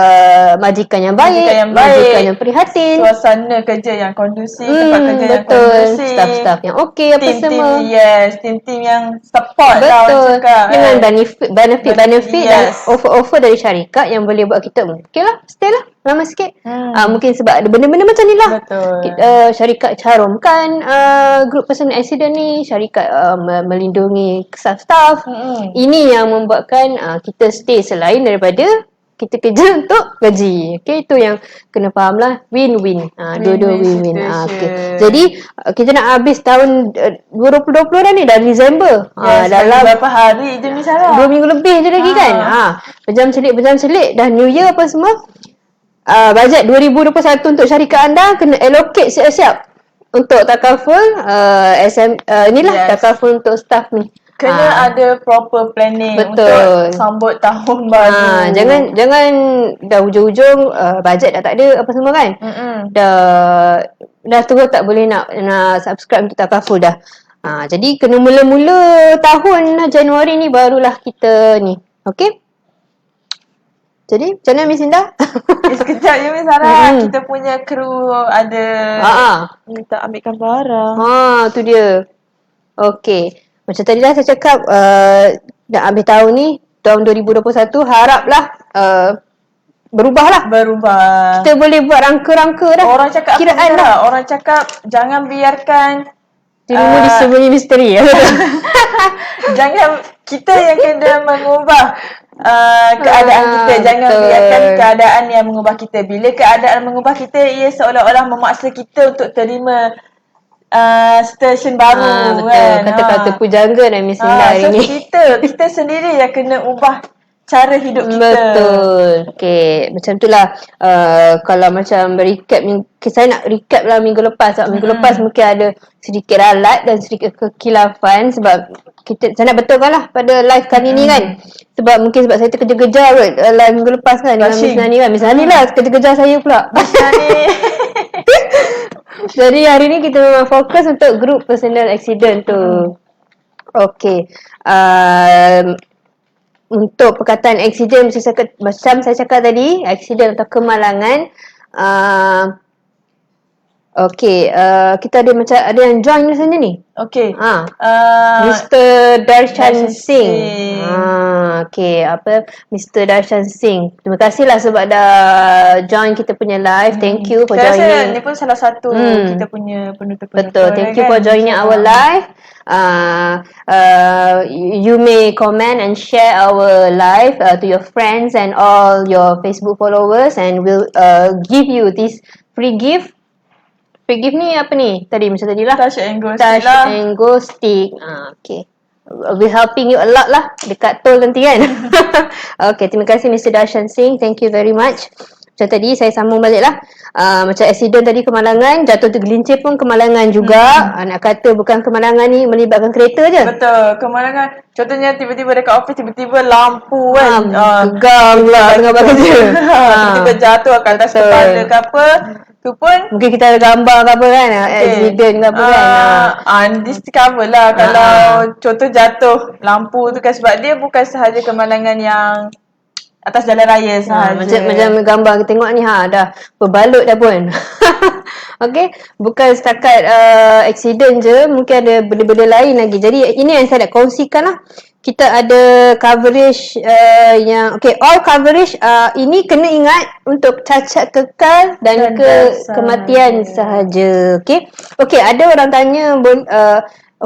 Speaker 2: majikan yang baik, majikan yang prihatin,
Speaker 1: suasana kerja yang kondusif, tempat kerja yang kondusif,
Speaker 2: staff-staff yang okey apa semua.
Speaker 1: Tim-tim yang support lah orang cakap.
Speaker 2: Dengan benefit dan offer-offer dari syarikat yang boleh buat kita okey lah, stay lah lama sikit. Mungkin sebab ada benda-benda macam ni lah. Syarikat carumkan group personal accident ni, syarikat melindungi staff. Ini yang membuatkan kita stay selain daripada kita kerja untuk gaji. Okay, itu yang kena faham lah. Win-win. Dua-dua win-win. Okay. Jadi, kita nak habis tahun 2020 dah ni, dah Disember.
Speaker 1: Dalam berapa hari je ni Sarah?
Speaker 2: 2 minggu lebih je lagi kan. Berjam-selit, dah New Year apa semua. Bajet 2021 untuk syarikat anda kena allocate siap-siap untuk takaful takaful untuk staff ni.
Speaker 1: Kena ada proper planning untuk sambut tahun baru.
Speaker 2: Jangan dah hujung-hujung bajet dah tak ada apa semua kan. Dah terus tak boleh nak subscribe untuk takaful dah. Jadi kena mula-mula tahun Januari ni barulah kita ni. Okey? Jadi macam mana Miss Indah?
Speaker 1: Sekejap je Miss Sarah. Kita punya kru ada minta ambilkan barang.
Speaker 2: Tu dia. Okey. Macam tadi dah saya cakap nak habis tahun ni, tahun 2021 haraplah berubah lah. Kita boleh buat rangka-rangka dah.
Speaker 1: Orang cakap kiraan dah. Orang cakap jangan biarkan
Speaker 2: ilmu disembunyi misteri.
Speaker 1: Jangan kita yang kena mengubah keadaan kita. Jangan biarkan keadaan yang mengubah kita. Bila keadaan mengubah kita, ia seolah-olah memaksa kita untuk terima stesen baru kan.
Speaker 2: Kata-kata pujangga dan Miss Indah hari ni.
Speaker 1: Kita sendiri yang kena ubah cara hidup kita.
Speaker 2: Betul. Okay, macam tu lah. Kalau macam recap, saya nak recap lah minggu lepas. Minggu lepas mungkin ada sedikit ralat dan sedikit kekilafan sebab saya nak betulkan lah pada live kali ni kan. Sebab saya terkejar-kejar kot live minggu lepas kan dengan Miss Nani kan. Miss Nani lah kejar-kejar saya pula. Miss Nani. Jadi hari ni kita memang fokus untuk group personal accident tu. Okay. Untuk perkataan accident macam saya cakap tadi, accident atau kemalangan. Okay, kita ada yang join di sini ni.
Speaker 1: Okay.
Speaker 2: Mr. Darshan Singh. Okay, Mr. Darshan Singh. Terima kasihlah sebab dah join kita punya live. Thank you for joining.
Speaker 1: Saya rasa ni pun salah satu kita punya penutup.
Speaker 2: Betul. Thank you for joining our live. You may comment and share our live to your friends and all your Facebook followers, and we'll give you this free gift. Free gift ni apa ni? Tadi macam tadi lah.
Speaker 1: Touch and
Speaker 2: go stick. Okay. We'll be helping you a lot lah dekat tol nanti kan. Okay, terima kasih Mr. Darshan Singh. Thank you very much. Macam tadi saya sambung balik lah. Macam accident tadi kemalangan, jatuh tergelincir pun kemalangan juga. Nak kata bukan kemalangan ni melibatkan kereta je.
Speaker 1: Betul, kemalangan. Contohnya tiba-tiba dekat office tiba-tiba lampu kan.
Speaker 2: Gegang lah tengah bekerja.
Speaker 1: Tiba-tiba jatuh kat atas kepala ke apa. Tu pun
Speaker 2: mungkin kita ada gambar ke apa kan, accident ke apa kan.
Speaker 1: Undiscover lah kalau contoh jatuh lampu tu kan, sebab dia bukan sahaja kemalangan yang atas jalan raya sahaja.
Speaker 2: Macam gambar kita tengok ni dah berbalut dah pun. Okay, bukan setakat accident je, mungkin ada benda-benda lain lagi. Jadi ini yang saya nak kongsikan lah. Kita ada coverage yang all coverage ini kena ingat untuk cacat kekal dan kematian sahaja. Okay, ada orang tanya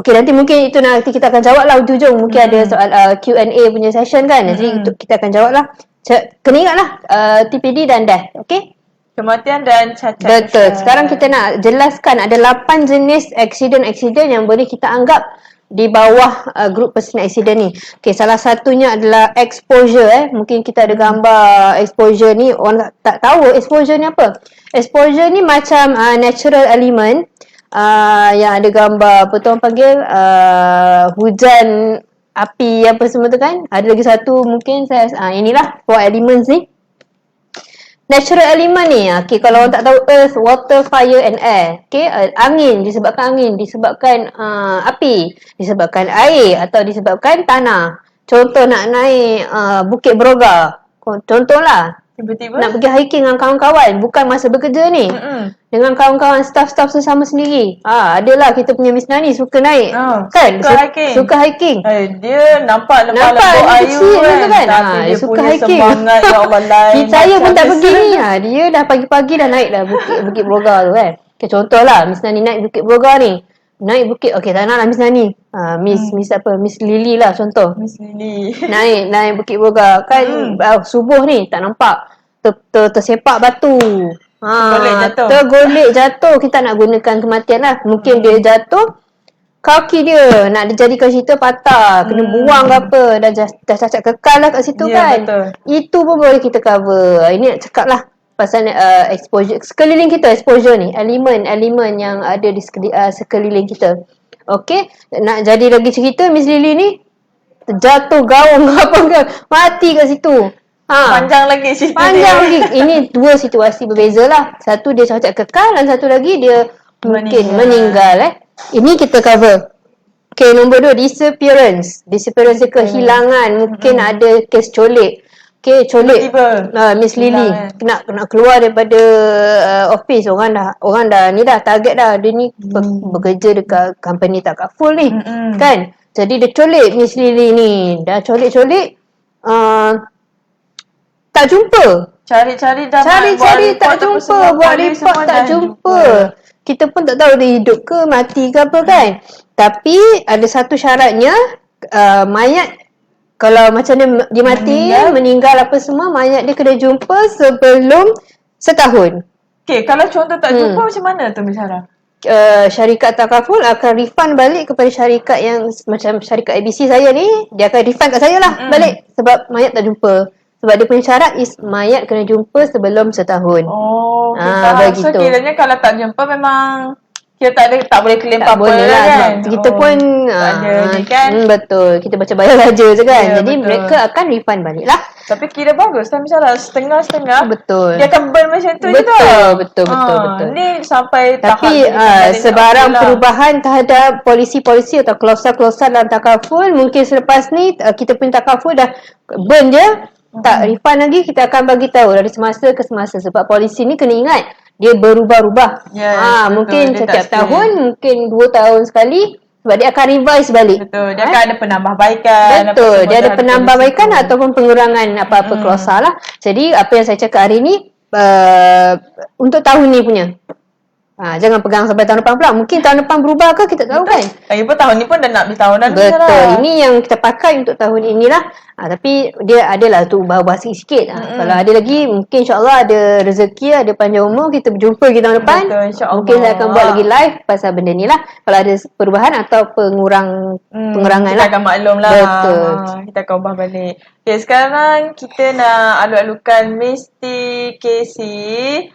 Speaker 2: nanti mungkin itu nanti kita akan jawab lah ujung-ujung. Mungkin ada soal Q&A punya session kan. Jadi kita akan jawab lah. Kena ingat lah TPD dan death. Okay,
Speaker 1: kematian dan cacat.
Speaker 2: Betul. Sekarang kita nak jelaskan ada 8 jenis accident yang boleh kita anggap di bawah group personal accident ni. Okay, salah satunya adalah exposure. Mungkin kita ada gambar exposure ni. Orang tak tahu exposure ni apa. Exposure ni macam natural element yang ada gambar apa tu orang panggil hujan api apa semua tu kan. Ada lagi satu mungkin saya inilah 4 elements ni. Natural element ni, okay, kalau orang tak tahu earth, water, fire and air. Okay, angin, disebabkan api, disebabkan air atau disebabkan tanah. Contoh nak naik Bukit Broga. Contohlah.
Speaker 1: Tiba-tiba
Speaker 2: nak pergi hiking dengan kawan-kawan, bukan masa bekerja ni. Dengan kawan-kawan, staff-staff sesama sendiri. Adalah kita punya Miss Nani suka naik. Kan? Suka hiking.
Speaker 1: Dia nampak lemah lembut ayu kan. Tapi dia
Speaker 2: suka
Speaker 1: punya
Speaker 2: hiking.
Speaker 1: semangat ya Allah lain.
Speaker 2: Saya pun tak pergi ni. Dia dah pagi-pagi dah naik dah Bukit Broga tu kan. Okay, contohlah Miss Nani naik Bukit Broga ni. Naik bukit, okey tak nak lah Miss Nani. Miss apa? Miss Lily lah contoh.
Speaker 1: Miss Lily.
Speaker 2: Naik Bukit Broga. Kan subuh ni tak nampak. Tersepak batu. Tergolek jatuh. Kita nak gunakan kematian lah. Mungkin dia jatuh, kaki dia nak dijadikan cerita patah, kena buang ke apa, dah cacat kekal lah kat situ kan.
Speaker 1: Betul.
Speaker 2: Itu pun boleh kita cover. Ini nak cakap lah pasal exposure sekeliling kita, exposure ni elemen yang ada di sekeliling kita. Okey, nak jadi lagi cerita Miss Lily ni terjatuh gaung apa ke, mati kat situ.
Speaker 1: Panjang lagi cerita
Speaker 2: Panjang lagi. Ini dua situasi berbeza lah. Satu dia cacat kekal dan satu lagi dia mungkin meninggal. Ini kita cover. Okay, nombor 2, disappearance. Disappearance dia kehilangan. Mungkin ada kes colik. Okay, colik Miss Lily nak keluar daripada office. Orang dah ni dah target dah. Dia ni bekerja dekat company tak full ni. Kan? Jadi dia colik Miss Lily ni. Dah colik-colik tak jumpa. Cari-cari tak jumpa. Buat report tak jumpa. Kita pun tak tahu dia hidup ke mati ke apa kan. Tapi ada satu syaratnya, mayat kalau macam dia mati, meninggal apa semua, mayat dia kena jumpa sebelum setahun.
Speaker 1: Okay, kalau contoh tak jumpa macam mana tu Miss Sarah?
Speaker 2: Syarikat takaful akan refund balik kepada syarikat yang macam syarikat ABC saya ni, dia akan refund kat saya lah balik sebab mayat tak jumpa. Sebab dia punya syarat is mayat kena jumpa sebelum setahun.
Speaker 1: So kiranya kalau tak jumpa memang kita tak boleh claim apa-apa lah kan.
Speaker 2: Kita pun
Speaker 1: ada ni kan.
Speaker 2: Betul. Kita baca bayar saja je kan. Jadi mereka akan refund balik lah.
Speaker 1: Tapi kira bagus lah misalnya setengah-setengah.
Speaker 2: Betul.
Speaker 1: Dia akan burn macam tu juga.
Speaker 2: Betul.
Speaker 1: Ni sampai
Speaker 2: tapi sebarang perubahan terhadap polisi-polisi atau klausul-klausul dalam takaful, mungkin selepas ni kita punya takaful dah burn dia. Tak refund lagi, kita akan bagi tahu dari semasa ke semasa sebab polisi ni kena ingat dia berubah-ubah. Mungkin setiap tahun, mungkin 2 tahun sekali sebab dia akan revise balik.
Speaker 1: Betul, dia akan ada penambahbaikan.
Speaker 2: Betul, dia ada penambahbaikan ataupun pengurangan apa-apa klausul lah. Jadi apa yang saya cakap hari ni untuk tahun ni punya. Jangan pegang sampai tahun depan pula. Mungkin tahun depan berubah ke kita tahu kan.
Speaker 1: Lagipun tahun ni pun dah nak habis tahunan.
Speaker 2: Betul. Ini yang kita pakai untuk tahun inilah. Tapi dia adalah tu ubah-ubah sikit-sikit. Kalau ada lagi mungkin insyaAllah ada rezeki, ada panjang umur, kita berjumpa lagi tahun depan.
Speaker 1: Betul, insyaAllah.
Speaker 2: Mungkin saya akan buat lagi live pasal benda ni lah. Kalau ada perubahan atau pengurangan
Speaker 1: kita
Speaker 2: lah.
Speaker 1: Kita akan maklum lah.
Speaker 2: Betul.
Speaker 1: Kita akan ubah balik. Okay, sekarang kita nak alu-alukan Misty Casey.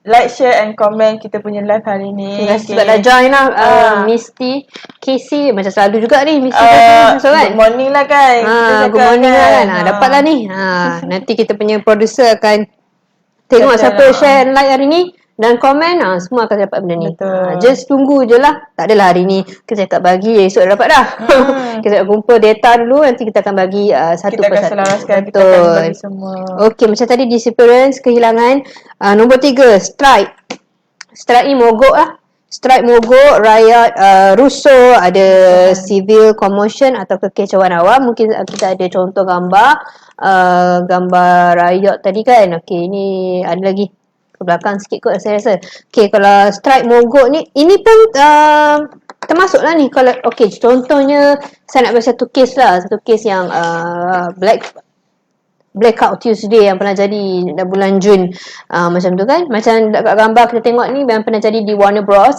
Speaker 1: Like, share and comment kita punya live hari ni.
Speaker 2: Terima kasih sebab dah join lah Misty Casey. Macam selalu juga ni Misty Casey kan.
Speaker 1: Good morning lah kan.
Speaker 2: Good morning lah kan. Dapat lah ni. Nanti kita punya producer akan tengok siapa share and like hari ni dan komen, semua akan dapat benda ni. Just tunggu je lah. Tak adalah hari ni kita cakap bagi, esok dah dapat dah. Kita nak kumpul data dulu, nanti kita akan bagi satu persatu.
Speaker 1: Kita akan selaraskan, kita akan bagi semua.
Speaker 2: Okey, macam tadi disappearance, kehilangan. Nombor 3, strike. Strike ni mogok lah. Strike mogok, riot, rusuh, ada civil commotion atau kekecauan awam. Mungkin kita ada contoh gambar. Gambar riot tadi kan. Okey, ni ada lagi. Ke belakang sikit kot saya rasa. Okay, kalau strike mogok ni, ini pun termasuk lah ni. Kalau contohnya saya nak bagi satu kes lah. Satu kes yang Blackout Tuesday yang pernah jadi bulan Jun. Macam tu kan. Macam dekat gambar kita tengok ni yang pernah jadi di Warner Bros.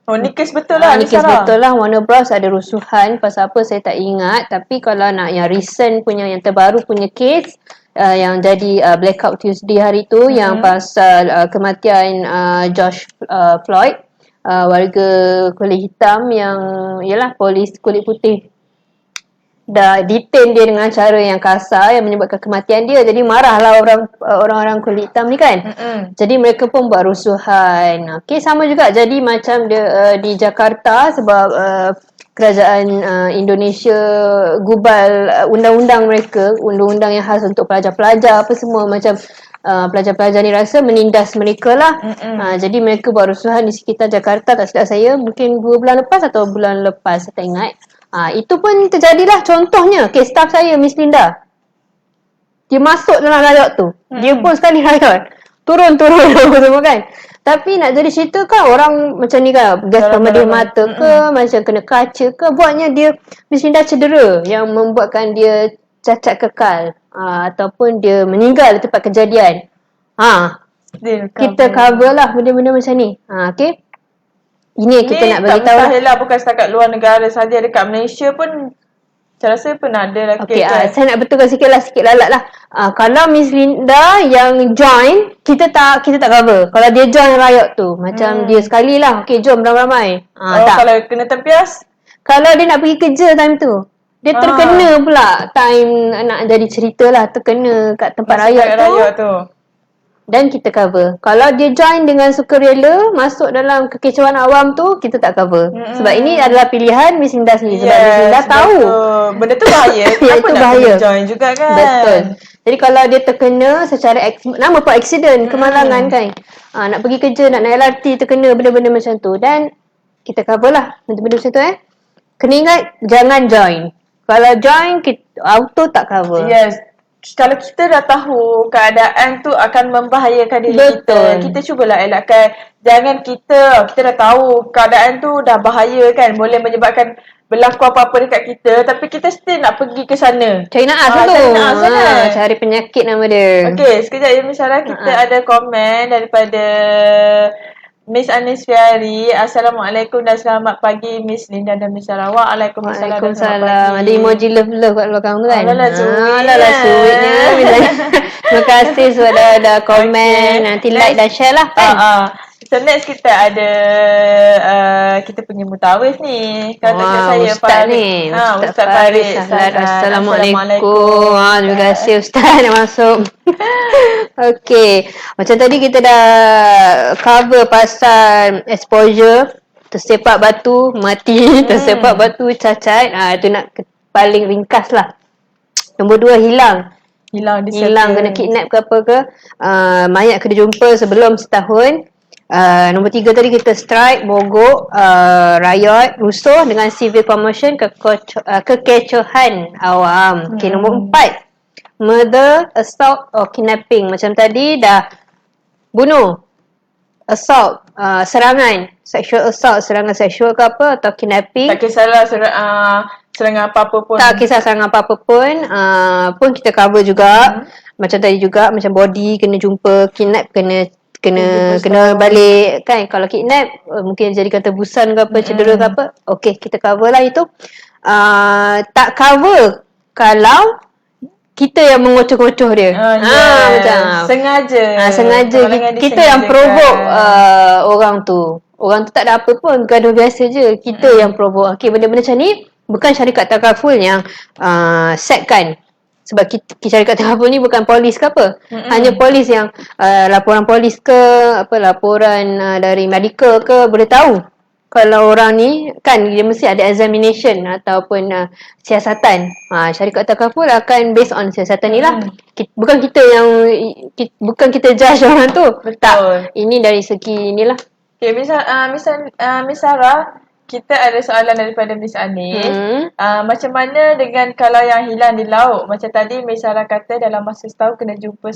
Speaker 1: Oh, ni kes betul lah,
Speaker 2: Ni kes betul lah. Warner Bros ada rusuhan pasal apa saya tak ingat. Tapi kalau nak yang recent punya, yang terbaru punya kes yang jadi Blackout Tuesday hari tu, yang pasal kematian George Floyd, warga kulit hitam yang ialah polis kulit putih dah detain dia dengan cara yang kasar yang menyebabkan kematian dia. Jadi marahlah orang-orang kulit hitam ni kan. Jadi mereka pun buat rusuhan. Okey, sama juga jadi macam dia di Jakarta sebab kerajaan Indonesia gubal undang-undang mereka, undang-undang yang khas untuk pelajar-pelajar apa semua, macam pelajar-pelajar ni rasa menindas mereka lah. Jadi mereka buat rusuhan di sekitar Jakarta, tak silap saya mungkin 2 bulan lepas atau bulan lepas, saya tak ingat. Itu pun terjadilah contohnya kes staff saya, Miss Linda. Dia masuk dalam riot tu. Dia pun sekali riot. Turun-turun apa semua kan. Tapi nak jadi cerita kan orang macam ni kan, gas pemedih mata ke, macam kena kaca ke, buatnya dia, Miss Linda cedera yang membuatkan dia cacat kekal. Ataupun dia meninggal di tempat kejadian. Kita cover lah benda-benda macam ni. Okay. Ini kita nak bagi tahu
Speaker 1: lah. Bukan setakat luar negara saja, dekat Malaysia pun saya rasa pernah ada lah.
Speaker 2: Okay, saya nak betulkan sikit lalat lah. Kalau Miss Linda yang join, kita tak cover. Kalau dia join riot tu, macam dia sekali lah, okay jom ramai-ramai.
Speaker 1: Tak. Kalau kena tempias?
Speaker 2: Kalau dia nak pergi kerja time tu, dia terkena pula time nak jadi cerita lah, terkena kat tempat riot tu. Dan kita cover. Kalau dia join dengan sukarela masuk dalam kekecauan awam tu, kita tak cover. Sebab ini adalah pilihan Miss Linda sendiri. Sebab Miss Linda tahu
Speaker 1: benda tu bahaya. Kenapa nak kena join juga kan?
Speaker 2: Betul. Jadi kalau dia terkena secara nama pun accident, kemalangan kan. Nak pergi kerja, nak naik LRT, terkena benda-benda macam tu. Dan kita cover lah benda-benda macam tu Kena ingat, jangan join. Kalau join, kita auto tak cover.
Speaker 1: Yes. Kalau kita dah tahu keadaan tu akan membahayakan diri kita cubalah elakkan. Jangan kita dah tahu keadaan tu dah bahaya kan, boleh menyebabkan berlaku apa-apa dekat kita, tapi kita still nak pergi ke sana.
Speaker 2: Cari naas cari penyakit nama dia.
Speaker 1: Okey, sekejap ya Miss Sarah, kita ada komen daripada Miss Anis Fiari. Assalamualaikum dan selamat pagi Miss Linda dan Miss Sarah. Waalaikumsalam dan selamat pagi.
Speaker 2: Ada emoji love kat belakang tu kan.
Speaker 1: Alah
Speaker 2: sweetnya. Terima kasih sebab dah komen. Nanti like dan share lah kan.
Speaker 1: So next kita ada kita punya mutawif ni. Kata saya
Speaker 2: Ustaz ni.
Speaker 1: Ustaz Farid.
Speaker 2: Assalamualaikum. Terima kasih Ustaz dah masuk. Okey. Macam tadi kita dah cover pasal exposure, tersepak batu mati, tersepak batu cacat. Itu nak paling ringkas lah. Nombor 2, hilang kena kidnap ke apa ke, mayat kena jumpa sebelum setahun. Nombor 3 tadi kita strike, mogok, riot, rusuh dengan civil commotion, kekecohan awam. Okay, nombor 4, murder, assault or kidnapping. Macam tadi dah bunuh, assault, serangan, sexual assault, serangan seksual ke apa, atau kidnapping.
Speaker 1: Tak kisahlah serangan apa-apa pun.
Speaker 2: Tak kisah serangan apa-apa pun kita cover juga. Macam tadi juga, macam body kena jumpa, kidnap kena balik kan. Kalau kidnap mungkin jadikan tebusan ke apa, cedera ke apa, okey kita cover lah itu. Tak cover kalau kita yang mengocoh-ngocoh dia.
Speaker 1: Macam sengaja
Speaker 2: kita yang provoke orang tu tak ada apa pun, gaduh biasa je, kita yang provoke. Okey, benda-benda macam ni bukan syarikat takaful yang setkan. Sebab syarikat takaful ni bukan polis ke apa. Hanya polis yang laporan polis ke apa, laporan dari medical ke boleh tahu. Kalau orang ni kan dia mesti ada examination ataupun siasatan. Syarikat takaful akan based on siasatan ni lah. Bukan kita judge orang tu.
Speaker 1: Betul.
Speaker 2: Tak. Ini dari segi inilah.
Speaker 1: Okay, Miss Sarah, kita ada soalan daripada Miss Anis. Macam mana dengan kalau yang hilang di laut? Macam tadi Miss Sarah kata dalam masa setahun kena jumpa.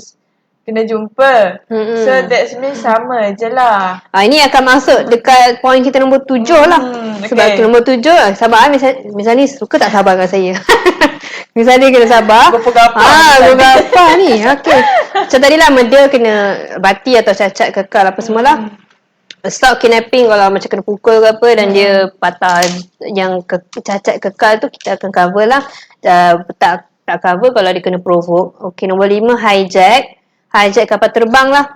Speaker 1: So that means sama je lah. Ini
Speaker 2: akan masuk dekat poin kita nombor 7 lah. Sebab nombor 7, sabar Miss Anis suka tak sabar dengan saya. Miss Anis kena sabar. Berapa ni. Okay. Macam tadi lah, dia kena bati atau cacat kekal apa semualah. Stalk kidnapping kalau macam kena pukul ke apa dan dia patah yang cacat kekal tu kita akan cover lah. Tak cover kalau dia kena provoke. Okay, nombor 5 hijack. Hijack kapal terbang lah.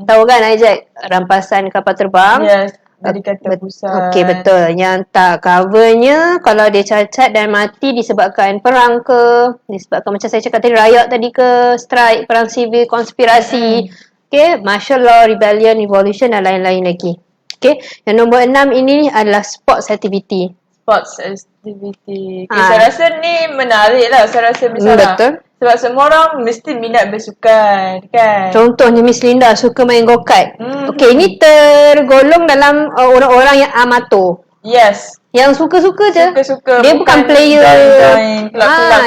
Speaker 2: Tahu kan hijack? Rampasan kapal terbang.
Speaker 1: Yes. Dari kata pusat.
Speaker 2: Okey, betul. Yang tak covernya kalau dia cacat dan mati disebabkan perang ke, disebabkan macam saya cakap tadi riot tadi ke, strike, perang sivil, konspirasi. Okey, martial law, rebellion, revolution dan lain-lain lagi. Okey, yang nombor 6 ini adalah sports activity.
Speaker 1: Sports activity. Okay, saya rasa ni menarik lah. Saya rasa misalnya.
Speaker 2: Betul.
Speaker 1: Sebab semua orang mesti minat bersukan, kan?
Speaker 2: Contohnya Miss Linda suka main go-kart. Okey, ini tergolong dalam orang-orang yang amatur.
Speaker 1: Yes.
Speaker 2: Yang suka-suka je.
Speaker 1: Suka-suka.
Speaker 2: Dia bukan player.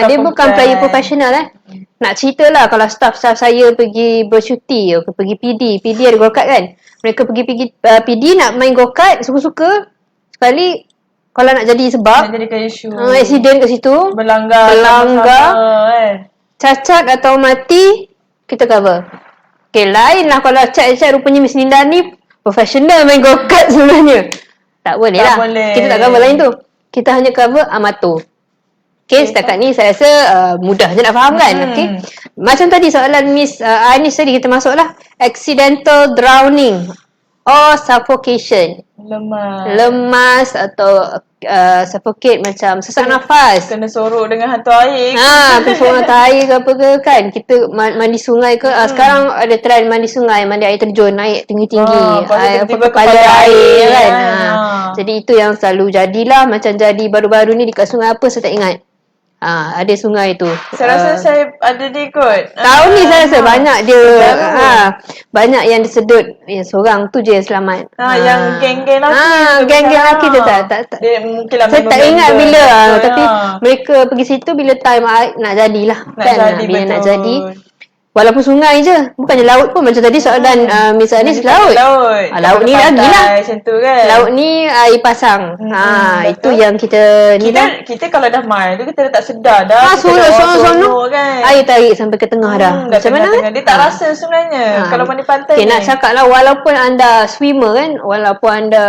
Speaker 2: Dia bukan player profesional Nak cerita lah kalau staff-staff saya pergi bercuti, pergi PD ada go-kart kan. Mereka pergi PD nak main go-kart, suka-suka. Sekali kalau nak jadi sebab
Speaker 1: nak jadikan isu.
Speaker 2: Accident kat situ.
Speaker 1: Berlanggar.
Speaker 2: Kan. Cacat atau mati, kita cover. Okay, lain lah kalau cacat rupanya Miss Linda ni profesional main go-kart sebenarnya. Tak boleh lah. Kita tak cover lain tu. Kita hanya cover amatur. Okay, setakat ni saya rasa mudah je nak faham kan. Okay. Macam tadi soalan Miss Anis tadi kita masuk lah. Accidental drowning or suffocation. Lemas atau suffocate macam sesak nafas.
Speaker 1: Kena sorok dengan hantu air.
Speaker 2: Kena sorok hantu air ke apa ke kan. Kita mandi sungai ke. Sekarang ada trend mandi sungai, mandi air terjun, naik tinggi-tinggi. Kepala air kan. Jadi itu yang selalu jadilah. Macam jadi baru-baru ni dekat sungai apa saya tak ingat. Ada sungai tu.
Speaker 1: Saya rasa saya ada ni kot.
Speaker 2: Tahun ni saya rasa banyak dia banyak yang disedut. Seorang tu je yang selamat.
Speaker 1: Yang geng-geng lelaki.
Speaker 2: Geng-geng lelaki tu tak.
Speaker 1: Dia mungkinlah
Speaker 2: saya tak ingat bila tapi mereka pergi situ bila time nak jadilah. Bila nak jadi. Walaupun sungai je, bukannya laut pun. Macam tadi soalan misalnya laut. Laut ni lagi lah.
Speaker 1: Kan?
Speaker 2: Laut ni air pasang. Itu yang kita ni dah.
Speaker 1: Kita kalau dah main tu kita dah tak sedar dah.
Speaker 2: Sonok kan. Air tarik sampai ke tengah dah. Macam mana?
Speaker 1: Dia tak rasa sebenarnya. Kalau mandi pantai
Speaker 2: ni. Nak cakap lah walaupun anda swimmer kan. Walaupun anda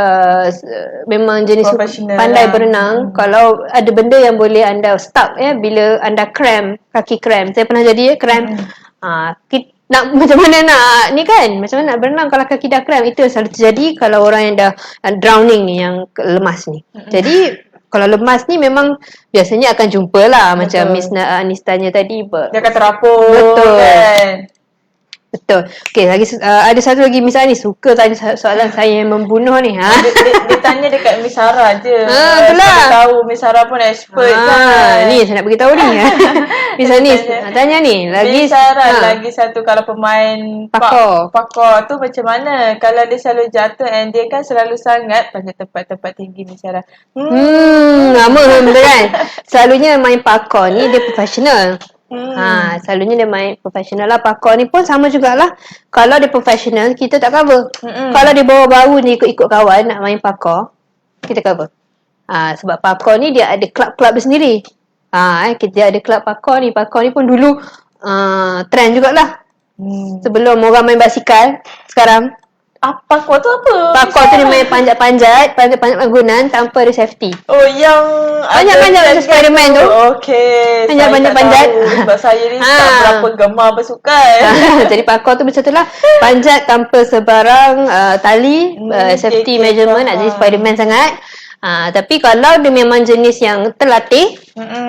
Speaker 2: memang jenis pandai berenang. Kalau ada benda yang boleh anda stuck bila anda cramp, kaki cramp. Saya pernah jadi cramp. Nak macam mana nak ni kan, macam mana nak berenang kalau kaki dah cramp. Itu yang selalu terjadi kalau orang yang dah drowning ni, yang lemas ni. Jadi kalau lemas ni memang biasanya akan jumpa lah. Macam Miss Anis tanya tadi,
Speaker 1: dia akan terapur.
Speaker 2: Betul
Speaker 1: kan?
Speaker 2: Betul. Okay, lagi ada satu lagi Miss Anis suka tanya soalan saya yang membunuh ni.
Speaker 1: Dia tanya dekat Miss Sarah je.
Speaker 2: Itulah.
Speaker 1: Saya tahu Miss Sarah pun expert kan.
Speaker 2: Ni saya nak beritahu ni. Miss Anis tanya ni.
Speaker 1: Miss Sarah lagi satu, kalau pemain parkour tu macam mana? Kalau dia selalu jatuh and dia kan selalu sangat pada tempat-tempat tinggi Miss Sarah.
Speaker 2: Lama betul kan? Selalunya main parkour ni dia profesional. Selalunya dia main profesional lah. Parkour ni pun sama jugalah. Kalau dia profesional, kita tak cover. Kalau dia baru-baru ni ikut-ikut kawan nak main parkour, kita cover. Sebab parkour ni dia ada club-club dia sendiri. Kita ada club parkour ni. Parkour ni pun dulu trend jugalah. Sebelum orang main basikal, sekarang
Speaker 1: parkour tu apa?
Speaker 2: Parkour tu dia main panjat-panjat bangunan tanpa ada safety.
Speaker 1: Oh, yang
Speaker 2: panjat-panjat macam Spiderman tu.
Speaker 1: Okey.
Speaker 2: Panjat-panjat.
Speaker 1: Sebab saya ni tak berapa gemar bersukan.
Speaker 2: Jadi parkour tu macam tu lah. Panjat tanpa sebarang tali, safety measurement, nak jadi Spiderman sangat. Tapi kalau dia memang jenis yang terlatih,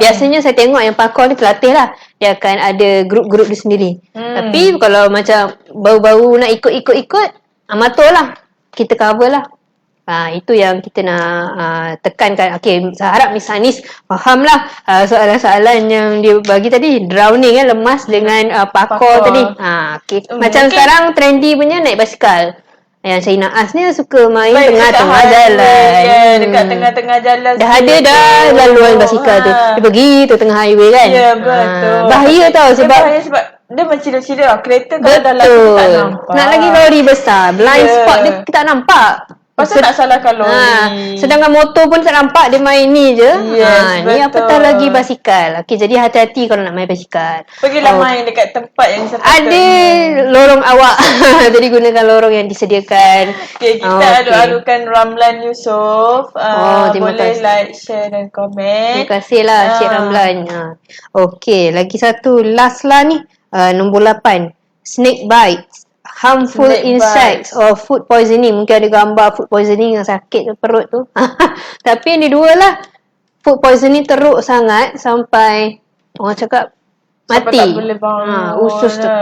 Speaker 2: biasanya saya tengok yang parkour ni terlatih lah. Dia akan ada grup-grup dia sendiri. Tapi kalau macam baru-baru nak ikut-ikut, amatur lah. Kita cover lah. Itu yang kita nak tekankan. Okay, saya harap Miss Anis faham lah soalan-soalan yang dia bagi tadi. Drowning lemas dengan parkour tadi. Okay. Macam sekarang trendy punya naik basikal. Yang Syahina As ni suka main tengah-tengah jalan.
Speaker 1: Dekat tengah-tengah jalan.
Speaker 2: Dah ada dah laluan basikal tu. Dia pergi tu tengah highway kan.
Speaker 1: Ya, betul.
Speaker 2: Bahaya tau sebab
Speaker 1: dia mencila-cila kereta kalau dah lalu tak nampak.
Speaker 2: Nak lagi lori besar, blind spot dia kita tak nampak.
Speaker 1: Pasal nak salahkan lori.
Speaker 2: Sedangkan motor pun tak nampak dia main ni je.
Speaker 1: Yes,
Speaker 2: Ni apatah lagi basikal. Okey, jadi hati-hati kalau nak main basikal.
Speaker 1: Pergilah main dekat tempat yang sepatutnya.
Speaker 2: Ada lorong awak. Jadi gunakan lorong yang disediakan.
Speaker 1: Okay, kita adu-adukan Ramlan Yusof.
Speaker 2: Terima
Speaker 1: Boleh
Speaker 2: kasih.
Speaker 1: like, share dan komen.
Speaker 2: Terima kasih lah Cik Ramlan. Okey, lagi satu last lah ni. Nombor 8. Snake bites. Harmful insects or food poisoning. Mungkin ada gambar food poisoning yang sakit perut tu. Tapi yang dua lah. Food poisoning teruk sangat sampai orang cakap mati.
Speaker 1: Tak boleh bangun.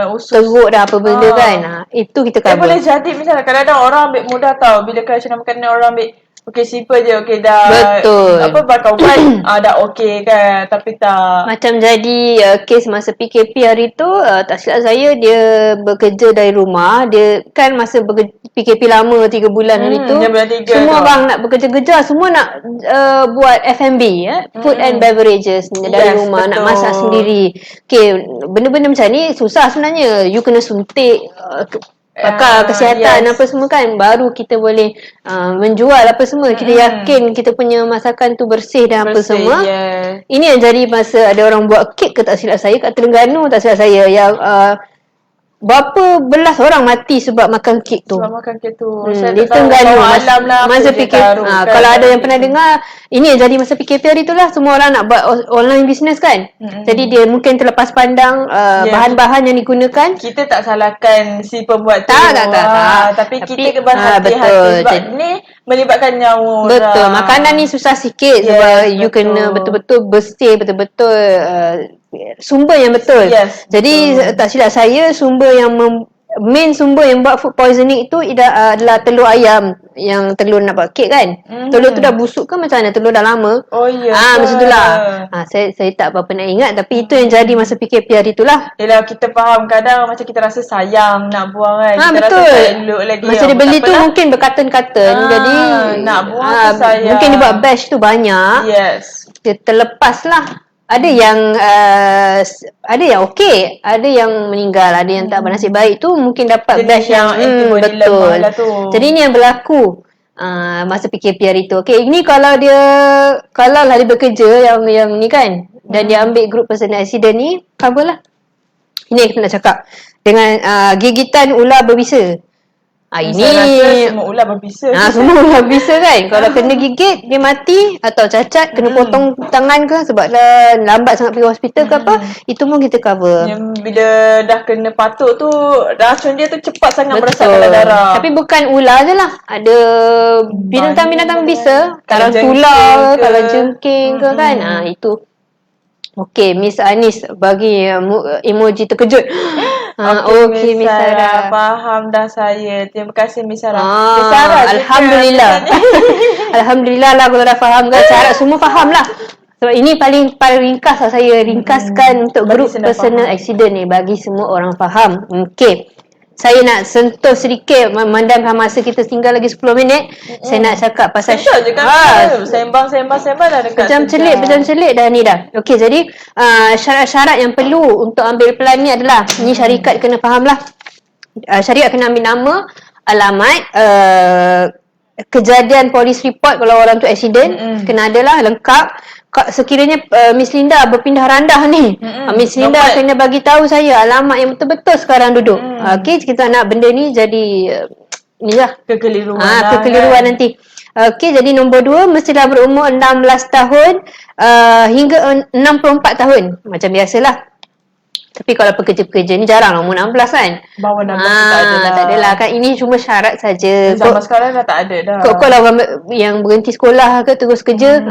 Speaker 2: Usus teruk dah apa benda kan. Itu kita cover.
Speaker 1: Boleh jadi misalnya kadang-kadang orang ambil mudah tau. Bila kerana makanan orang ambil okey simple je, okey dah.
Speaker 2: Betul.
Speaker 1: Apa bakar ubat dah okey kan, tapi tak.
Speaker 2: Macam jadi kes masa PKP hari tu, tak silap saya dia bekerja dari rumah. Dia kan masa PKP lama 3 bulan hari tu. Semua orang nak bekerja-kerja, semua nak buat F&B food and beverages dari rumah, betul. Nak masak sendiri. Okey, benda-benda macam ni susah sebenarnya. You kena suntik pakar kesihatan apa semua kan, baru kita boleh menjual apa semua. Kita yakin kita punya masakan tu bersih dan apa semua. Ini yang jadi masa ada orang buat kek ke tak silap saya kat Terengganu, tak silap saya, yang berapa belas orang mati sebab makan kek tu.
Speaker 1: Sebab makan kek tu.
Speaker 2: Di Terengganu masa PKP. Kalau ada yang pernah dengar, ini yang jadi masa PKP hari tu lah. Semua orang nak buat online business kan. Jadi dia mungkin terlepas pandang bahan-bahan yang digunakan.
Speaker 1: Kita tak salahkan si pembuat tu.
Speaker 2: Tak.
Speaker 1: Tapi kita berhati-hati sebab ni melibatkan nyawa orang.
Speaker 2: Betul. Makanan ni susah sikit sebab you kena betul-betul bersih, betul-betul sumber yang betul. Jadi tak silap saya sumber yang main sumber yang buat food poisoning itu adalah telur ayam yang telur nak buat kek kan. Telur tu dah busuk ke macam mana? Telur dah lama. Macam tu lah. Saya tak apa-apa nak ingat, tapi itu yang jadi masa PKP hari tu lah.
Speaker 1: Yelah, kita faham kadang macam kita rasa sayang nak buang kan. Kita
Speaker 2: betul.
Speaker 1: Rasa tak elok lagi.
Speaker 2: Masa dia beli tu mungkin berkarton-karton. Jadi
Speaker 1: nak buang tu sayang.
Speaker 2: Mungkin dia buat batch tu banyak. Dia terlepas lah. Ada yang okey, ada yang meninggal, ada yang tak bernasib baik tu mungkin dapat batch yang betul. Jadi ni yang berlaku masa PKP hari tu. Okey, ini kalau lah dia bekerja yang ni kan, dan dia ambil group personal accident ni, cover lah. Ini yang kita nak cakap. Dengan gigitan ular berbisa. Ini
Speaker 1: semua ular berbisa.
Speaker 2: Semua ular berbisa kan. Kalau kena gigit dia mati atau cacat, kena potong tangan ke sebab lambat sangat pergi hospital ke apa, itu pun kita cover.
Speaker 1: Yang bila dah kena patuk tu, racun dia tu cepat sangat merasap dalam darah.
Speaker 2: Tapi bukan ular je lah. Ada binatang-binatang berbisa, tarantula, kalajengking ke kan. Itu. Okey, Miss Anis bagi emoji terkejut.
Speaker 1: Okey, Miss Sarah. Faham dah saya. Terima kasih Miss Sarah. Miss Sarah
Speaker 2: Alhamdulillah. Alhamdulillah lah kalau dah faham kan. Saya harap semua faham lah. Sebab ini paling ringkas lah, saya ringkaskan untuk grup personal accident ni bagi semua orang faham. Okey. Saya nak sentuh sedikit, memandangkan masa kita tinggal lagi 10 minit. Saya nak cakap pasal
Speaker 1: je kan. Sembang dah dekat
Speaker 2: Berjam-celik dah ni dah. Okey, jadi syarat-syarat yang perlu untuk ambil pelan ni adalah, ni syarikat kena faham lah. Syarikat kena ambil nama, alamat, kejadian polis report kalau orang tu accident, kena ada lah lengkap. Sekiranya Miss Linda berpindah randah ni, Miss Linda kena bagi tahu saya alamat yang betul-betul sekarang duduk. Okey, kita nak benda ni jadi ni lah kekeliruan nanti. Okey, jadi nombor 2 mestilah berumur 16 tahun hingga 64 tahun. Macam biasalah. Tapi kalau pekerja-pekerja ni jarang lah umur 16 kan.
Speaker 1: Bawah 16 tak ada lah.
Speaker 2: Tak adalah kan. Ini cuma syarat saja.
Speaker 1: Zaman sekarang dah tak ada dah.
Speaker 2: Kalau orang yang berhenti sekolah ke terus kerja,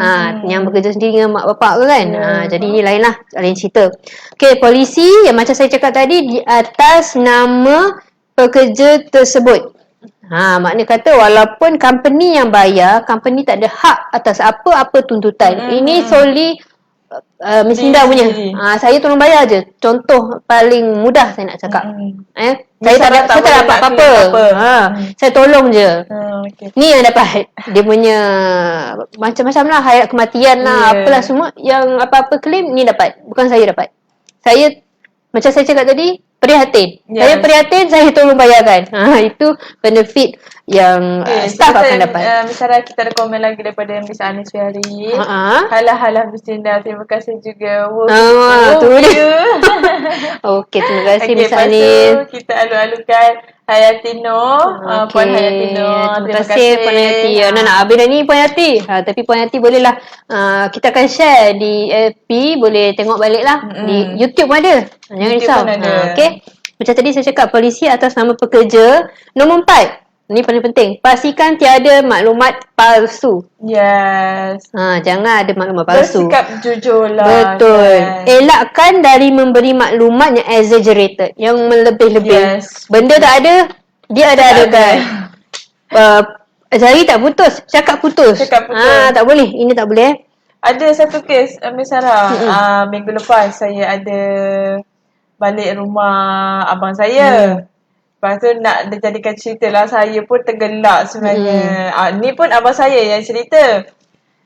Speaker 2: yang bekerja sendiri dengan mak bapak ke kan. Jadi ini lain lah, lain cerita. Okey, polisi yang macam saya cakap tadi di atas nama pekerja tersebut. Maknanya kata walaupun company yang bayar, company tak ada hak atas apa-apa tuntutan. Ini solely Miss Linda punya. Saya tolong bayar je. Contoh paling mudah saya nak cakap. Saya tak dapat apa-apa. Saya tolong je. Ni yang dapat. Dia punya macam-macam lah, hayat kematian lah, apalah semua. Yang apa-apa claim ni dapat. Bukan saya dapat. Saya, macam saya cakap tadi, prihatin. Saya prihatin, saya tolong bayarkan. Itu benefit staff akan dapat.
Speaker 1: Misalnya kita ada komen lagi daripada Miss Anis Fiari. Halah Miss Linda, terima kasih juga.
Speaker 2: Tu dia. Okey, terima kasih Miss Anis.
Speaker 1: Lepas tu kita alu-alukan Hayati Noh. Puan Hayati Noh.
Speaker 2: Terima kasih Puan Hayati. Nak habis dah ni Puan Hayati. Tapi Puan Hayati bolehlah kita akan share di FB, boleh tengok balik lah. Di YouTube pun ada. Jangan risau. Okey. Macam tadi saya cakap, polisi atas nama pekerja. Nombor 4. Ni paling penting. Pastikan tiada maklumat palsu.
Speaker 1: Yes.
Speaker 2: Jangan ada maklumat palsu.
Speaker 1: Bersikap jujur lah.
Speaker 2: Betul. Kan? Elakkan dari memberi maklumat yang exaggerated. Yang melebih-lebih.
Speaker 1: Yes.
Speaker 2: Benda tak ada, dia ada-adakan. Jari tak putus, cakap putus. Tak boleh. Ini tak boleh.
Speaker 1: Ada satu kes, Miss Sarah. Minggu lepas saya ada balik rumah abang saya. Lepas tu nak dijadikan cerita lah, saya pun tergelak sebenarnya. Ni pun abang saya yang cerita.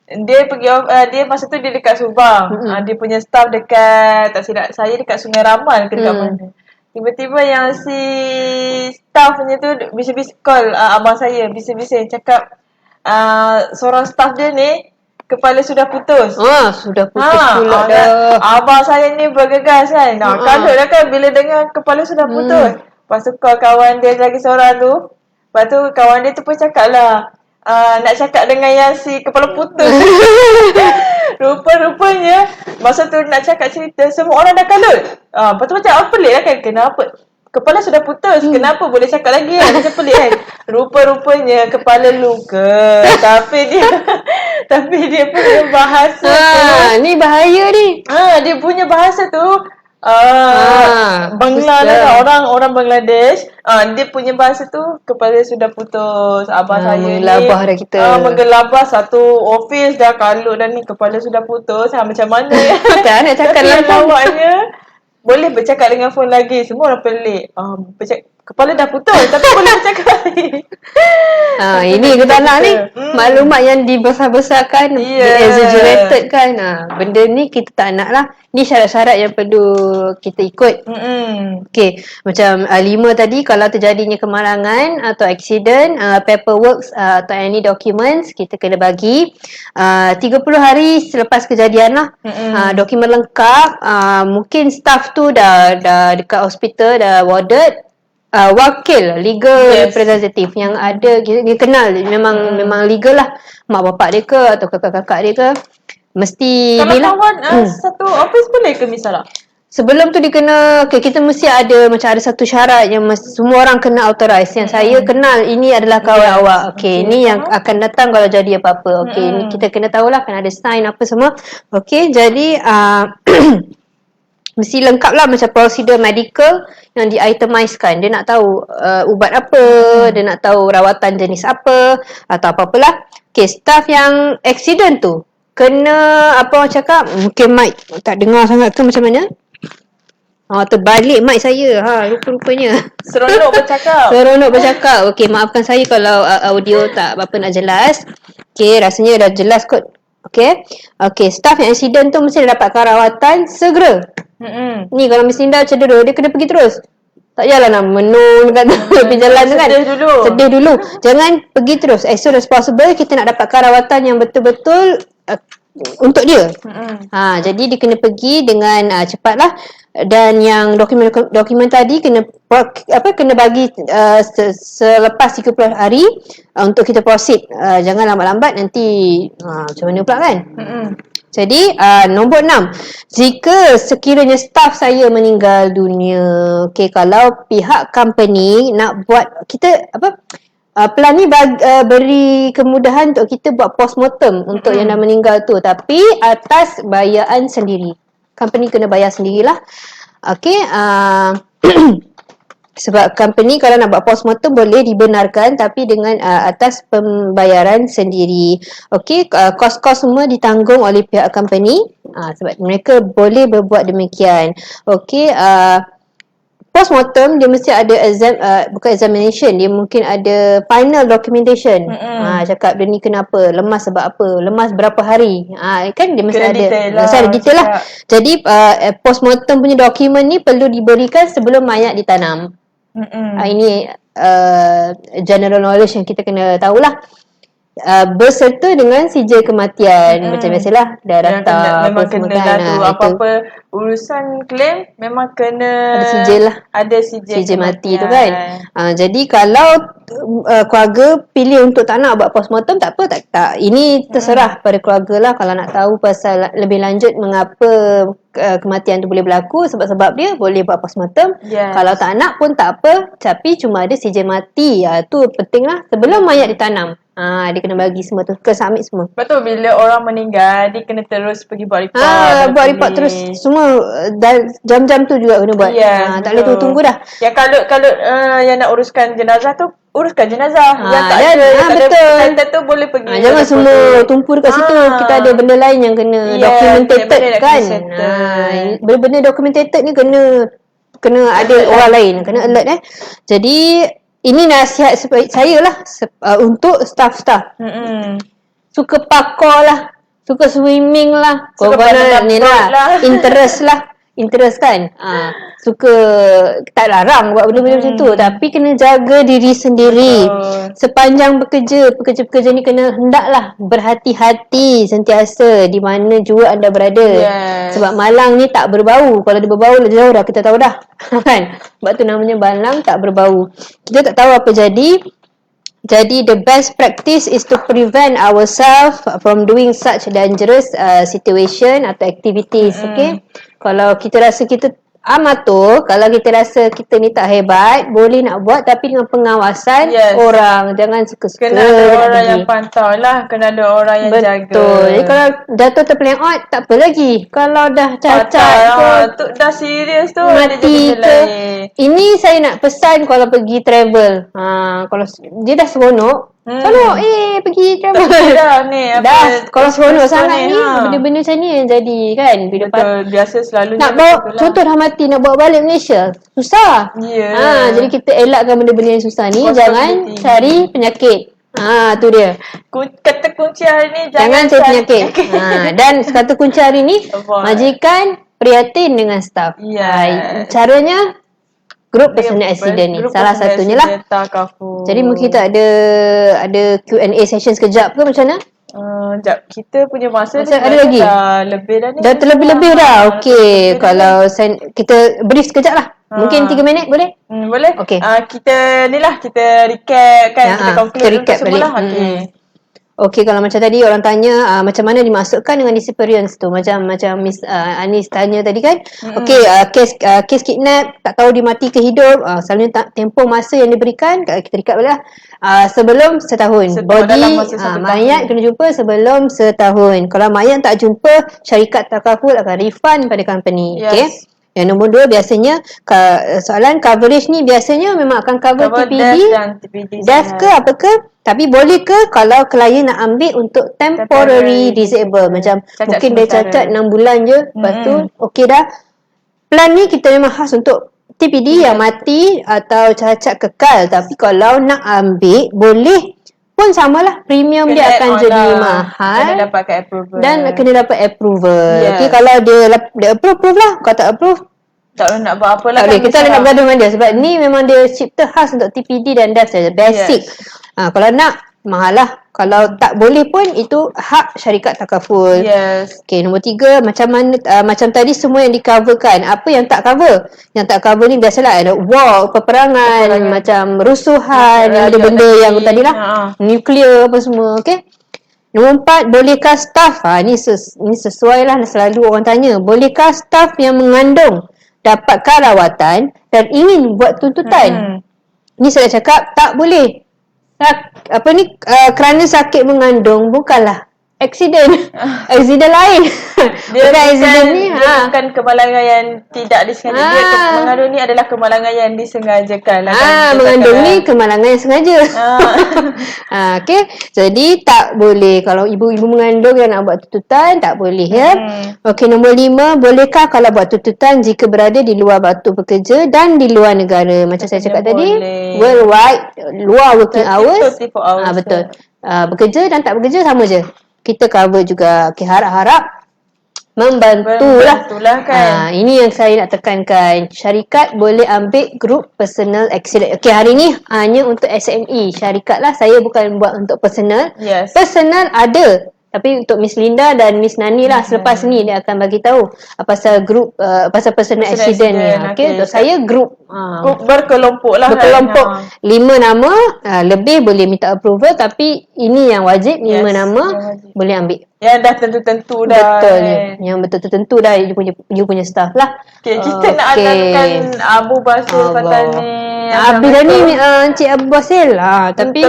Speaker 1: Dia pergi, dia masa tu dia dekat Subang. Dia punya staff dekat, tak silap saya, dekat Sungai Ramal ke dekat mana. Tiba-tiba yang si staff punya tu bising-bising call abang saya, bising-bising cakap seorang staff dia ni kepala sudah putus.
Speaker 2: Sudah putus pula dah.
Speaker 1: Abang saya ni bergegas kan. Kalau dah kan bila dengar kepala sudah putus. Lepas tu kawan dia lagi seorang tu. Lepas tu kawan dia tu pun cakap lah, nak cakap dengan yang si kepala putus. Rupa-rupanya masa tu nak cakap cerita, semua orang dah kalut. Lepas tu macam pelik lah kan. Kenapa? Kepala sudah putus. Kenapa boleh cakap lagi kan? Macam pelik kan. Rupa-rupanya kepala luka. Tapi dia punya bahasa tu.
Speaker 2: Ni bahaya ni.
Speaker 1: Dia punya bahasa tu Bangladesh lah, orang Bangladesh. Dia punya bahasa tu kepala sudah putus. Abang saya
Speaker 2: menggelabah dah kita.
Speaker 1: Menggelabah satu office dah kalut dah ni, kepala sudah putus. Macam mana ya?
Speaker 2: Tak nak cakap
Speaker 1: dalam
Speaker 2: phone.
Speaker 1: Awaknya boleh bercakap dengan phone lagi. Semua orang pelik. Kepala dah putus tapi boleh bercakap lagi.
Speaker 2: Ini kita nak ni maklumat yang dibesar-besarkan, di-exaggerated kan. Benda ni kita tak nak lah. Ni syarat-syarat yang perlu kita ikut. Okay, macam 5 tadi, kalau terjadinya kemalangan atau accident, paperwork atau any documents, kita kena bagi 30 hari selepas kejadian lah. Dokumen lengkap. Mungkin staff tu dah dekat hospital, dah warded. Wakil, legal representative yang ada, dia kenal, memang legal lah, mak bapak dia ke atau kakak-kakak dia ke, mesti
Speaker 1: kalau kawan satu office boleh ke misalnya?
Speaker 2: Sebelum tu dia kena, kita mesti ada macam ada satu syarat yang semua orang kena authorize. Yang saya kenal, ini adalah kawan awak. Ini yang akan datang kalau jadi apa-apa. Ni kita kena tahulah, kena ada sign apa semua. Jadi mesti lengkap lah macam prosedur medical yang di-itemizekan. Dia nak tahu ubat apa, dia nak tahu rawatan jenis apa atau apa-apalah. Staff yang accident tu kena, apa orang cakap, mungkin mic tak dengar sangat tu macam mana? Terbalik mic saya. Rupa-rupanya.
Speaker 1: Seronok bercakap.
Speaker 2: Okey, maafkan saya kalau audio tak apa nak jelas. Rasanya dah jelas kot. Okey, staff yang accident tu mesti dapat rawatan segera. Ni kalau Miss Linda cedera, dia kena pergi terus. Tak payahlah nak menung dekat tepi jalan tu kan. Sedih dulu. Jangan pergi terus. As soon as possible kita nak dapatkan rawatan yang betul-betul untuk dia. Jadi dia kena pergi dengan cepatlah. Dan yang dokumen tadi kena bagi selepas 30 hari untuk kita proceed. Jangan lambat-lambat, nanti macam mana pula kan. Jadi nombor 6, jika sekiranya staff saya meninggal dunia, kalau pihak company nak buat, kita plan ni beri kemudahan untuk kita buat postmortem untuk yang dah meninggal tu, tapi atas bayaan sendiri. Company kena bayar sendirilah. Sebab company kalau nak buat postmortem boleh dibenarkan, tapi dengan atas pembayaran sendiri. Kos-kos semua ditanggung oleh pihak company. Sebab mereka boleh berbuat demikian. Postmortem dia mesti ada bukan examination, dia mungkin ada final documentation. Cakap dia ni kenapa, lemas sebab apa, lemas berapa hari. Kan dia mesti ada detail lah. Jadi postmortem punya dokumen ni perlu diberikan sebelum mayat ditanam. Ini general knowledge yang kita kena tahulah. Berserta dengan sijil kematian. Macam biasalah dah daftar
Speaker 1: memang kena lah tu. Apa-apa urusan claim memang kena
Speaker 2: ada sijil lah.
Speaker 1: Ada sijil
Speaker 2: mati tu kan. Jadi kalau keluarga pilih untuk tak nak buat postmortem, tak apa, tak. Ini terserah pada keluarga lah. Kalau nak tahu pasal lebih lanjut mengapa kematian tu boleh berlaku, sebab-sebab dia boleh buat postmortem. Kalau tak nak pun tak apa, tapi cuma ada sijil mati. Tu penting lah sebelum mayat ditanam. Dia kena bagi semua tu, ke submit semua.
Speaker 1: Betul, bila orang meninggal dia kena terus pergi buat report.
Speaker 2: Buat report terus semua, dan jam-jam tu juga kena buat. Tak boleh tunggu dah.
Speaker 1: Ya kalau yang nak uruskan jenazah tu, uruskan jenazah. Yang tak ada,
Speaker 2: betul.
Speaker 1: Yang tu boleh pergi.
Speaker 2: Jangan semua tumpu dekat situ. Kita ada benda lain yang kena documented kan. Benda documented ni kena ada orang lain, kena alert Jadi ini nasihat saya lah untuk staff-staff. Suka parkour lah, suka swimming lah, korang ni lah, interest kan. Suka, tak larang buat benda-benda macam tu, tapi kena jaga diri sendiri. Sepanjang pekerja-pekerja ni hendaklah berhati-hati sentiasa di mana jua anda berada. Sebab malang ni tak berbau. Kalau dia berbau jauh dah kita tahu dah. Kan? Sebab tu namanya malang tak berbau. Kita tak tahu apa jadi. Jadi the best practice is to prevent ourselves from doing such dangerous situation atau activities. Okay? Kalau kita rasa kita amatur, kalau kita rasa kita ni tak hebat, boleh nak buat tapi dengan pengawasan orang. Jangan suka-suka.
Speaker 1: Kena ada orang yang pantau lah, kena ada orang yang jaga.
Speaker 2: Betul. Jadi kalau jatuh terpeleng tak apa lagi. Kalau dah cacat
Speaker 1: tu dah serius tu,
Speaker 2: mati ke. Ini saya nak pesan kalau pergi travel. Kalau dia dah seronok, pergi travel. Dah kalau seronok sangat ni, benda-benda macam ni yang jadi kan.
Speaker 1: Betul, biasa selalu
Speaker 2: nak bawa, contoh dah mati, nak bawa balik Malaysia susah. Jadi kita elakkan benda-benda yang susah ni. Jangan cari penyakit. Tu dia.
Speaker 1: Kata kunci hari ni,
Speaker 2: jangan cari penyakit. Dan kata kunci hari ni, majikan prihatin dengan staff. Caranya group personal accident ni salah satunya lah. Jadi mungkin kita ada Q&A session sekejap ke macam mana?
Speaker 1: Sekejap, kita punya masa
Speaker 2: ada lagi?
Speaker 1: Dah lebih dah ni.
Speaker 2: Dah terlebih-lebih dah. Okey, kalau kita brief sekejap lah. Mungkin 3 minit boleh?
Speaker 1: Boleh.
Speaker 2: Okey.
Speaker 1: Kita recap kan, kita conclude
Speaker 2: recap
Speaker 1: semua lah.
Speaker 2: Okey, kalau macam tadi orang tanya macam mana dimasukkan dengan disappearance tu, macam Miss Anis tanya tadi kan. Okey, kes kidnap, tak tahu dia mati ke hidup, selalunya tempoh masa yang diberikan, kita recap lah, sebelum setahun. Body mayat kena jumpa sebelum setahun. Kalau mayat tak jumpa, syarikat takaful akan refund pada company. Okey. Yang nombor 2, biasanya soalan coverage ni biasanya memang akan cover TPD, death ke apa ke, tapi boleh ke kalau klien nak ambil untuk temporary disable, macam mungkin dia cacat 6 bulan je, lepas tu okey dah. Plan ni kita memang khas untuk TPD yang mati atau cacat kekal, tapi kalau nak ambil boleh pun samalah, premium dia akan jadi mahal,
Speaker 1: kena dapatkan approval
Speaker 2: dan kena dapat approval. Okey, kalau dia approve lah. Kalau tak approve,
Speaker 1: tak boleh nak buat apa lah
Speaker 2: kan, kita nak bergaduh dengan dia sebab ni memang dia cipta khas untuk TPD dan death saja, basic. Kalau nak mahal lah. Kalau tak boleh pun itu hak syarikat takaful. Okey, nombor 3, macam mana macam tadi semua yang di-coverkan. Apa yang tak cover? Yang tak cover ni biasalah ada war, peperangan, macam rusuhan, benda-benda yang tadi lah, nuklear apa semua. Okey. Nombor 4, bolehkah staff, ni sesuai lah, selalu orang tanya, bolehkah staff yang mengandung dapatkan rawatan dan ingin buat tuntutan? Ni saya cakap tak boleh. Kerana sakit mengandung bukanlah accident. Accident lain.
Speaker 1: Dia bukan accident ni, bukan kemalangan yang tidak disengaja. Dia mengandung ni adalah kemalangan yang disengajakan.
Speaker 2: Mengandung ni kemalangan yang sengaja. Okey, jadi tak boleh kalau ibu-ibu mengandung yang nak buat tuntutan, tak boleh ya. Okey, nombor 5, bolehkah kalau buat tuntutan jika berada di luar waktu bekerja dan di luar negara? Macam saya cakap tadi, worldwide, luar working hours. Betul. Bekerja dan tak bekerja sama je. Kita cover juga. Okay, harap-harap membantulah
Speaker 1: kan.
Speaker 2: Ini yang saya nak tekankan. Syarikat boleh ambil group personal accident. Okey, hari ni hanya untuk SME. Syarikat lah, saya bukan buat untuk personal. Personal ada. Tapi untuk Miss Linda dan Miss Nani lah, selepas ni dia akan bagi tahu pasal group pasal personal accident ni. Okey, untuk saya group
Speaker 1: berkelompok lah.
Speaker 2: Berkelompok 5 nama, lebih boleh minta approval, tapi ini yang wajib 5 nama boleh ambil.
Speaker 1: Yang dah tentu-tentu dah.
Speaker 2: Betul. Yang betul tentu dah you punya staff lah.
Speaker 1: Okay, kita nak adakan Abu Basil Fatal ni.
Speaker 2: Habis dah ni Encik Abu Basil Tapi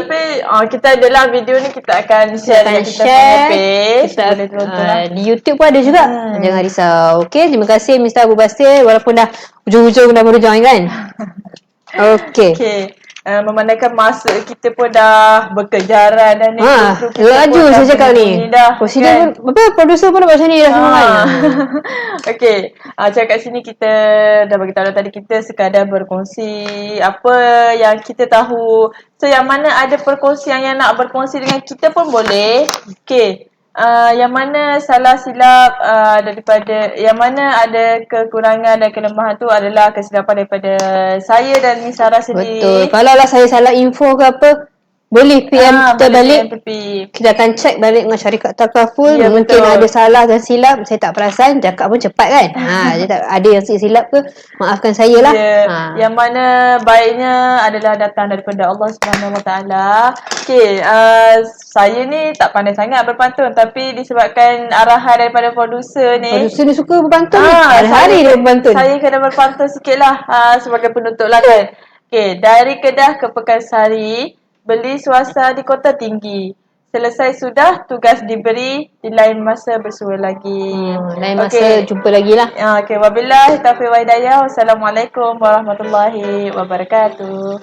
Speaker 1: kita adalah video ni kita akan share dengan kita punya page.
Speaker 2: Kita boleh tonton di YouTube pun ada juga. Jangan risau. Okay, terima kasih Mr. Abu Basil. Walaupun dah ujung-ujung dah baru join kan. Okay.
Speaker 1: Memandangkan masa kita pun dah berkejaran dan ni
Speaker 2: laju saya cakap ni presiden pun producer pun dah buat macam ni dah semua kan.
Speaker 1: Okay, cakap kat sini kita dah bagi tahu tadi, kita sekadar berkongsi apa yang kita tahu. So yang mana ada perkongsian yang nak berkongsi dengan kita pun boleh. Okay, yang mana salah silap daripada, yang mana ada kekurangan dan kelemahan tu adalah kesilapan daripada saya dan Miss Sarah sendiri.
Speaker 2: Betul. Kalau lah saya salah info ke apa, boleh PM kita balik. Kita akan check balik dengan syarikat takaful. Mungkin ada salah dan silap, saya tak perasan, cakap pun cepat kan. Ada yang silap ke, maafkan saya lah.
Speaker 1: Yang mana baiknya adalah datang daripada Allah Subhanahu Wa Taala. Okay, saya ni tak pandai sangat berpantun, tapi disebabkan arahan daripada producer ni
Speaker 2: suka berpantun. Hari-hari dia berpantun.
Speaker 1: Saya kena berpantun sikit lah sebagai penutup lah kan. Okay, dari Kedah ke Pekansari, beli swasta di Kota Tinggi. Selesai sudah, tugas diberi, di lain masa bersua lagi.
Speaker 2: Lain masa jumpa lagi lah.
Speaker 1: Okay, wabillahi taufiq wa hidayah. Wassalamualaikum warahmatullahi wabarakatuh.